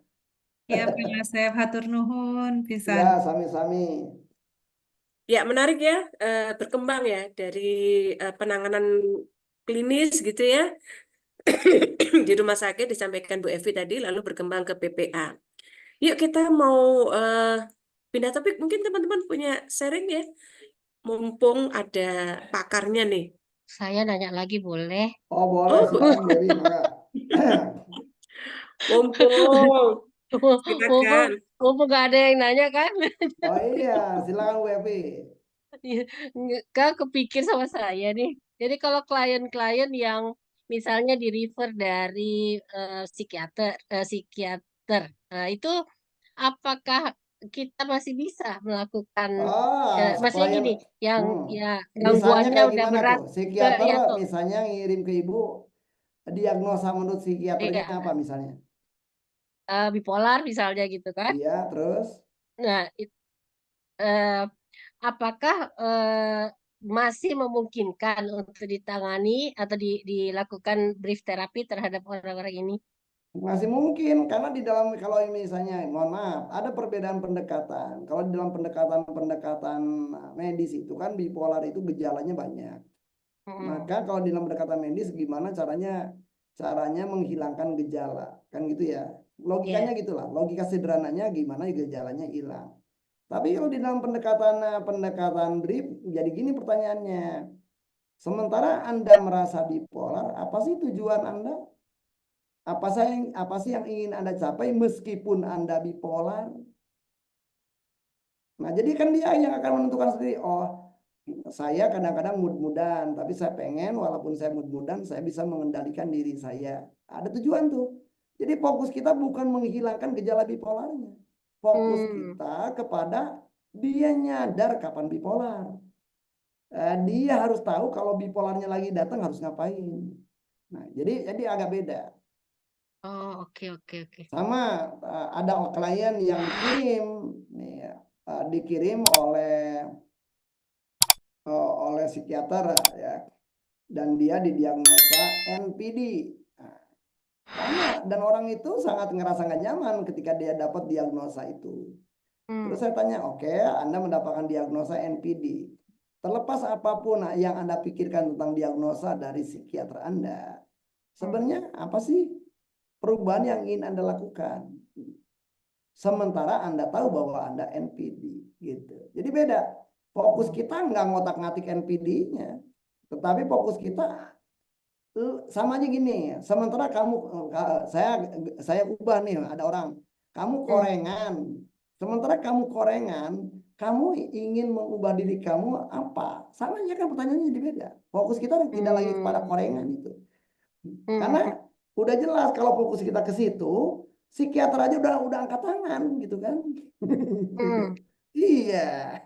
Siap Kang Asep, hatur nuhun pisan.
Ya, sami-sami.
Ya, menarik ya, berkembang ya dari penanganan klinis gitu ya di rumah sakit disampaikan Bu Evi tadi, lalu berkembang ke PPA. Yuk kita mau pindah topik, mungkin teman-teman punya sharing ya, mumpung ada pakarnya nih.
Saya nanya lagi boleh?
Oh boleh,
Oh,
silakan Dewi, maka.
mumpung,
Mumpung,
silakan.
mumpung gak ada yang nanya kan?
Oh iya, silakan Bu Evi.
Gak kepikir sama saya nih. Jadi kalau klien-klien yang misalnya di refer dari psikiater, itu apakah kita masih bisa melakukan, maksudnya
Klien,
gini, yang
hmm.
ya
Misalnya
gangguannya
kayak
udah
gimana
berat
tuh?
ke
Psikiater
ya tuh,
misalnya ngirim ke ibu diagnosa menurut psikiaternya
iya,
apa misalnya?
bipolar misalnya gitu kan.
Iya, terus?
Nah, eh, apakah masih memungkinkan untuk ditangani atau dilakukan brief terapi terhadap orang-orang ini?
Masih mungkin karena di dalam kalau misalnya mohon maaf ada perbedaan pendekatan. Kalau di dalam pendekatan medis itu kan bipolar itu gejalanya banyak. Maka kalau di dalam pendekatan medis gimana caranya menghilangkan gejala kan gitu ya. Logikanya
Ya.
gitulah. Logika sederhananya gimana gejalanya hilang. Tapi kalau di dalam pendekatan brief jadi gini pertanyaannya. Sementara Anda merasa bipolar, apa sih tujuan Anda? Apa sih yang ingin Anda capai meskipun Anda bipolar? Nah, jadi kan dia yang akan menentukan sendiri. Oh, saya kadang-kadang mood-moodan, tapi saya pengen walaupun saya mood-moodan, saya bisa mengendalikan diri saya. Ada tujuan tuh. Jadi fokus kita bukan menghilangkan gejala bipolarnya. Fokus kita kepada dia nyadar kapan bipolar. Dia harus tahu kalau bipolarnya lagi datang harus ngapain. Nah, jadi agak beda.
Oh, oke.
Sama ada klien yang dikirim oleh psikiater ya, dan dia didiagnosa NPD. Nah, sama, dan orang itu sangat ngerasa nggak nyaman ketika dia dapat diagnosa itu. Terus saya tanya, oke, Anda mendapatkan diagnosa NPD. Terlepas apapun yang Anda pikirkan tentang diagnosa dari psikiater Anda, sebenarnya apa sih perubahan yang ingin Anda lakukan? Sementara Anda tahu bahwa Anda NPD gitu. Jadi beda. Fokus kita nggak ngotak-ngatik NPD-nya, tetapi fokus kita sama aja gini. Sementara saya ubah nih, ada orang kamu korengan. Sementara kamu korengan, kamu ingin mengubah diri kamu apa? Sama aja kan pertanyaannya jadi beda. Fokus kita tidak lagi kepada korengan itu. Karena udah jelas kalau fokus kita ke situ, psikiater aja udah angkat tangan gitu kan. Iya.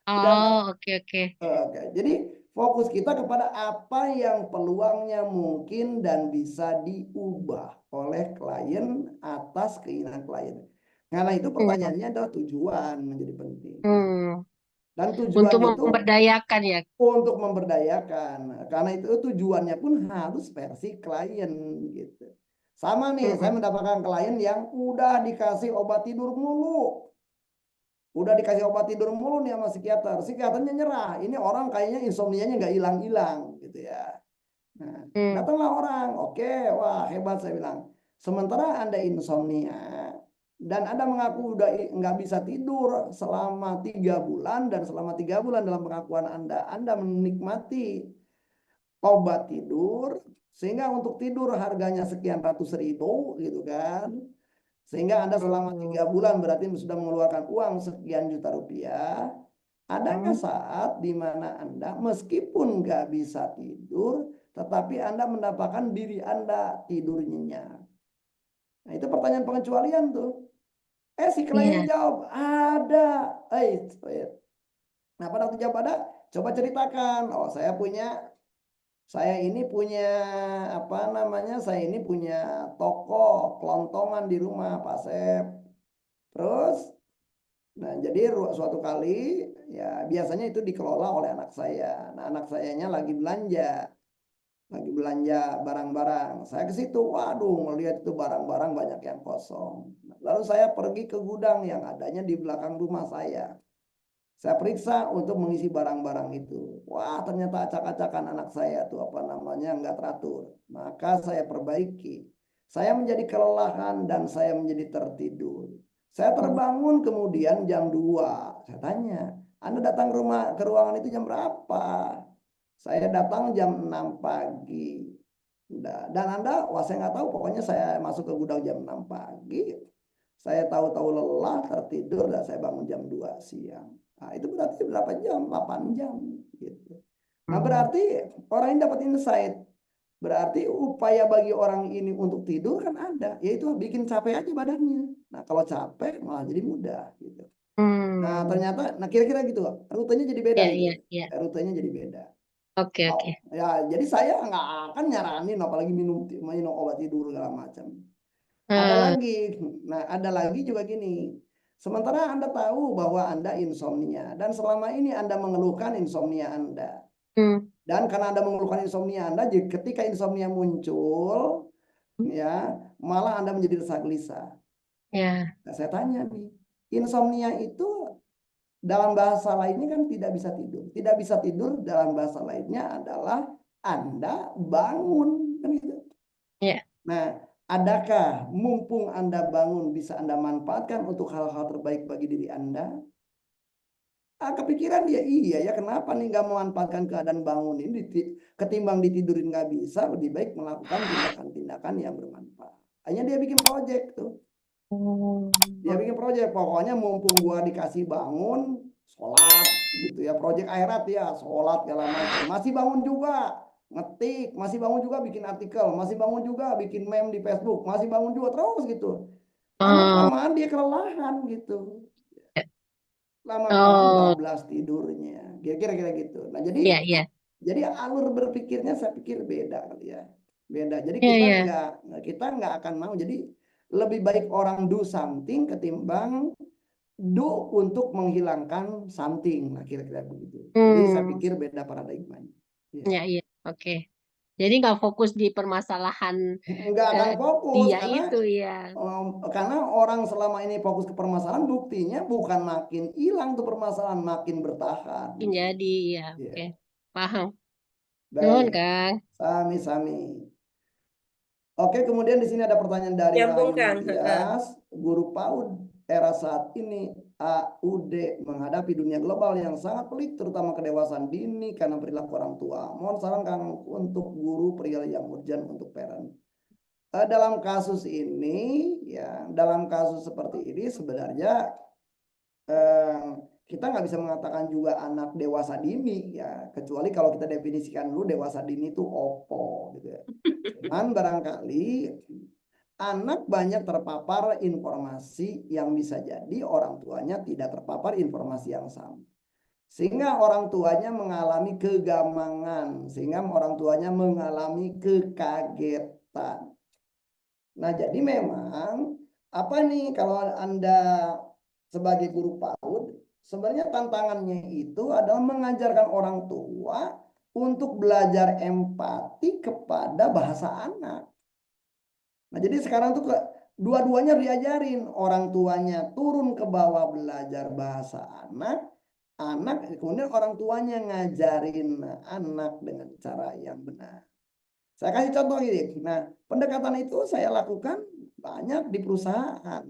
Udah angkat.
Oh, oke.
Oke. Jadi fokus kita kepada apa yang peluangnya mungkin dan bisa diubah oleh klien atas keinginan klien. Karena itu pertanyaannya adalah tujuan menjadi penting. Dan tujuan
Untuk
itu
memberdayakan ya.
untuk memberdayakan. Karena itu tujuannya pun harus versi klien gitu. Sama nih, saya mendapatkan klien yang udah dikasih obat tidur mulu. Udah dikasih obat tidur mulu nih sama psikiater. Psikiaternya nyerah. Ini orang kayaknya insomnianya nggak hilang-hilang gitu ya. Nah, datanglah orang. Oke, wah hebat saya bilang. Sementara Anda insomnia dan Anda mengaku udah nggak bisa tidur selama 3 bulan, dan selama 3 bulan dalam pengakuan Anda menikmati obat tidur sehingga untuk tidur harganya sekian ratus ribu gitu kan. Sehingga Anda selama 3 bulan berarti sudah mengeluarkan uang sekian juta rupiah. Adakah saat di mana Anda meskipun nggak bisa tidur, tetapi Anda mendapatkan diri Anda tidur nyenyak? Nah, itu pertanyaan pengecualian tuh. Si kliennya jawab, ada. Nah, pada waktu jawab ada, coba ceritakan. Oh, saya ini punya apa namanya? Saya ini punya toko kelontongan di rumah, Pak Sep. Terus, nah jadi suatu kali ya biasanya itu dikelola oleh anak saya. Nah, anak sayanya lagi belanja barang-barang. Saya ke situ, waduh, melihat itu barang-barang banyak yang kosong. Lalu saya pergi ke gudang yang adanya di belakang rumah saya. Saya periksa untuk mengisi barang-barang itu. Wah, ternyata acak-acakan anak saya tuh apa namanya nggak teratur. Maka saya perbaiki. Saya menjadi kelelahan dan saya menjadi tertidur. Saya terbangun kemudian jam 2. Saya tanya, Anda datang ke ruangan itu jam berapa? Saya datang jam 6 pagi. Dan Anda, wah saya nggak tahu, pokoknya saya masuk ke gudang jam 6 pagi. Saya tahu-tahu lelah, tertidur, dan saya bangun jam 2 siang. Nah, itu berarti berapa jam? 8 jam. Gitu. Nah, berarti orang ini dapat insight. Berarti upaya bagi orang ini untuk tidur kan ada. Yaitu bikin capek aja badannya. Nah, kalau capek malah jadi mudah. Gitu. Nah, ternyata, kira-kira gitu. Rutenya jadi beda gitu. Rutenya jadi beda.
Oke.
Ya, jadi saya nggak akan nyaranin apalagi minum obat tidur segala macam. Ada lagi juga gini. Sementara Anda tahu bahwa Anda insomnia dan selama ini Anda mengeluhkan insomnia Anda. Dan karena Anda mengeluhkan insomnia Anda, ketika insomnia muncul, ya malah Anda menjadi resah gelisah. Nah, saya tanya nih, insomnia itu dalam bahasa lainnya kan tidak bisa tidur. Tidak bisa tidur dalam bahasa lainnya adalah Anda bangun, kan gitu. Nah, adakah mumpung Anda bangun bisa Anda manfaatkan untuk hal-hal terbaik bagi diri Anda? Kepikiran dia, iya ya kenapa nih nggak memanfaatkan keadaan bangun ini ketimbang ditidurin nggak bisa, lebih baik melakukan tindakan-tindakan yang bermanfaat. Hanya dia bikin project tuh. Dia bikin project, pokoknya mumpung gua dikasih bangun, sholat gitu ya, project akhirat ya, sholat segala macam. Masih bangun juga, ngetik, masih bangun juga bikin artikel, masih bangun juga bikin meme di Facebook, masih bangun juga terus gitu. Lama-kelamaan dia kelelahan gitu. Lama-kelamaan bablas tidurnya. Kira-kira gitu. Nah, jadi alur berpikirnya saya pikir beda kali ya. Beda. Jadi kita nggak akan mau. Jadi lebih baik orang do something ketimbang do untuk menghilangkan something. Nah, kira-kira begitu. Jadi saya pikir beda paradigmanya.
Oke. Jadi nggak fokus di permasalahan
Nggak akan fokus
dia
karena
itu ya.
Karena orang selama ini fokus ke permasalahan, buktinya bukan makin hilang tuh permasalahan, makin bertahan.
Jadi ya, oke. Paham. Nuhun,
Baik,
Kang.
sami-sami. Oke, kemudian di sini ada pertanyaan dari
Nyambung,
Rahayu
Kang.
Matias. Guru PAUD era saat ini AUD menghadapi dunia global yang sangat pelik, terutama kedewasaan dini karena perilaku orang tua. Mohon saran Kang untuk guru pria yang urgent untuk parent. dalam kasus ini, ya, dalam kasus seperti ini sebenarnya kita nggak bisa mengatakan juga anak dewasa dini, ya, kecuali kalau kita definisikan dulu dewasa dini itu opo, gitu ya. Cuman barangkali anak banyak terpapar informasi yang bisa jadi orang tuanya tidak terpapar informasi yang sama. Sehingga orang tuanya mengalami kegamangan, sehingga orang tuanya mengalami kekagetan. Nah, jadi memang apa nih kalau Anda sebagai guru PAUD, sebenarnya tantangannya itu adalah mengajarkan orang tua untuk belajar empati kepada bahasa anak. Nah, jadi sekarang tuh dua-duanya diajarin, orang tuanya turun ke bawah belajar bahasa anak, kemudian orang tuanya ngajarin anak dengan cara yang benar. Saya kasih contoh gini. Nah, pendekatan itu saya lakukan banyak di perusahaan.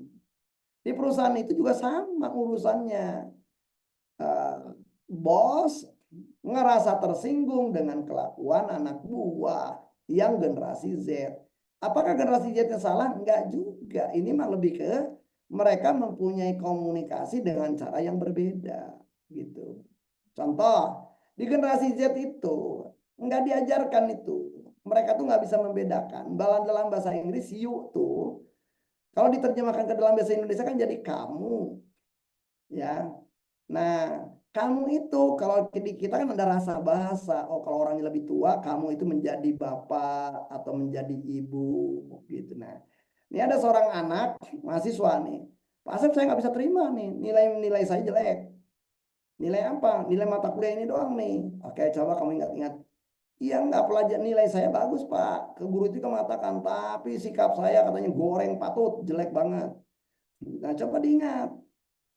Di perusahaan itu juga sama urusannya. Bos ngerasa tersinggung dengan kelakuan anak buah yang generasi Z. Apakah generasi Z yang salah? Enggak juga. Ini mah lebih ke mereka mempunyai komunikasi dengan cara yang berbeda, gitu. Contoh, di generasi Z itu enggak diajarkan itu. Mereka tuh nggak bisa membedakan. Dalam bahasa Inggris you tuh kalau diterjemahkan ke dalam bahasa Indonesia kan jadi kamu, ya. Nah, kamu itu kalau di kita kan ada rasa bahasa. Oh, kalau orangnya lebih tua, kamu itu menjadi bapak atau menjadi ibu, gitu. Nah, ini ada seorang anak mahasiswa nih. Pak Asep, saya nggak bisa terima nih, nilai saya jelek. Nilai apa? Nilai mata kuliah ini doang nih. Oke, coba kamu ingat-ingat. Iya, enggak, pelajar nilai saya bagus, Pak. Ke guru itu mengatakan, tapi sikap saya katanya goreng patut, jelek banget. Nah, coba diingat.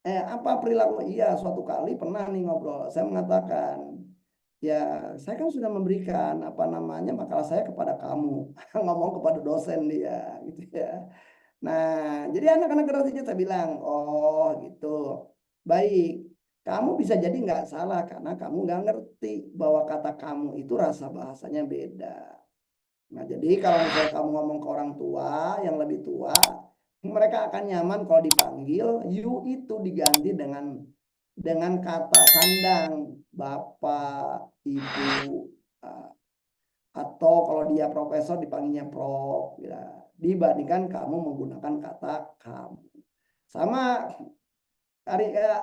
Apa perilaku? Iya, suatu kali pernah nih ngobrol. Saya mengatakan, ya, saya kan sudah memberikan makalah saya kepada kamu. Ngomong kepada dosen dia, gitu ya. Nah, jadi anak-anak generasinya saya bilang, oh gitu. Baik. Kamu bisa jadi nggak salah karena kamu nggak ngerti bahwa kata kamu itu rasa bahasanya beda. Nah, jadi kalau misalnya kamu ngomong ke orang tua yang lebih tua, mereka akan nyaman kalau dipanggil you itu diganti dengan kata sandang, bapak, ibu, atau kalau dia profesor dipanggilnya prof, ya. Dibandingkan kamu menggunakan kata kamu. Sama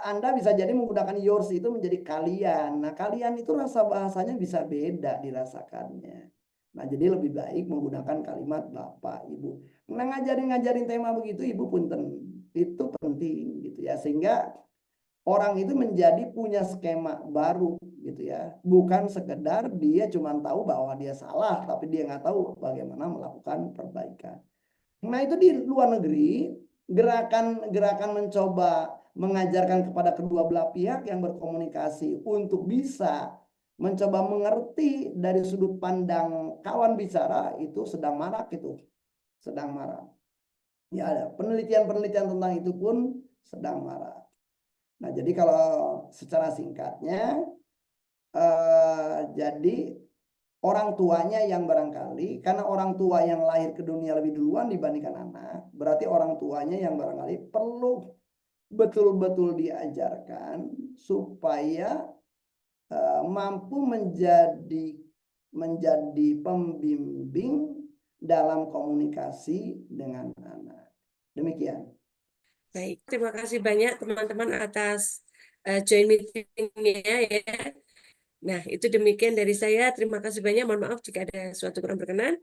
Anda bisa jadi menggunakan yours itu menjadi kalian. Nah, kalian itu rasa bahasanya bisa beda dirasakannya. Nah, jadi lebih baik menggunakan kalimat bapak, ibu. Nah, ngajarin tema begitu, ibu punten. Itu penting gitu ya. Sehingga orang itu menjadi punya skema baru gitu ya. Bukan sekedar dia cuma tahu bahwa dia salah, tapi dia nggak tahu bagaimana melakukan perbaikan. Nah, itu di luar negeri, gerakan mencoba mengajarkan kepada kedua belah pihak yang berkomunikasi untuk bisa mencoba mengerti dari sudut pandang kawan bicara itu sedang marak itu. Sedang marak. Ya, ada penelitian-penelitian tentang itu pun sedang marak. Nah, jadi kalau secara singkatnya jadi orang tuanya yang barangkali, karena orang tua yang lahir ke dunia lebih duluan dibandingkan anak, berarti orang tuanya yang barangkali perlu betul-betul diajarkan supaya mampu menjadi pembimbing dalam komunikasi dengan anak. Demikian.
Baik, terima kasih banyak teman-teman atas join meeting-nya ya. Nah, itu demikian dari saya. Terima kasih banyak. Mohon maaf jika ada suatu kurang berkenan.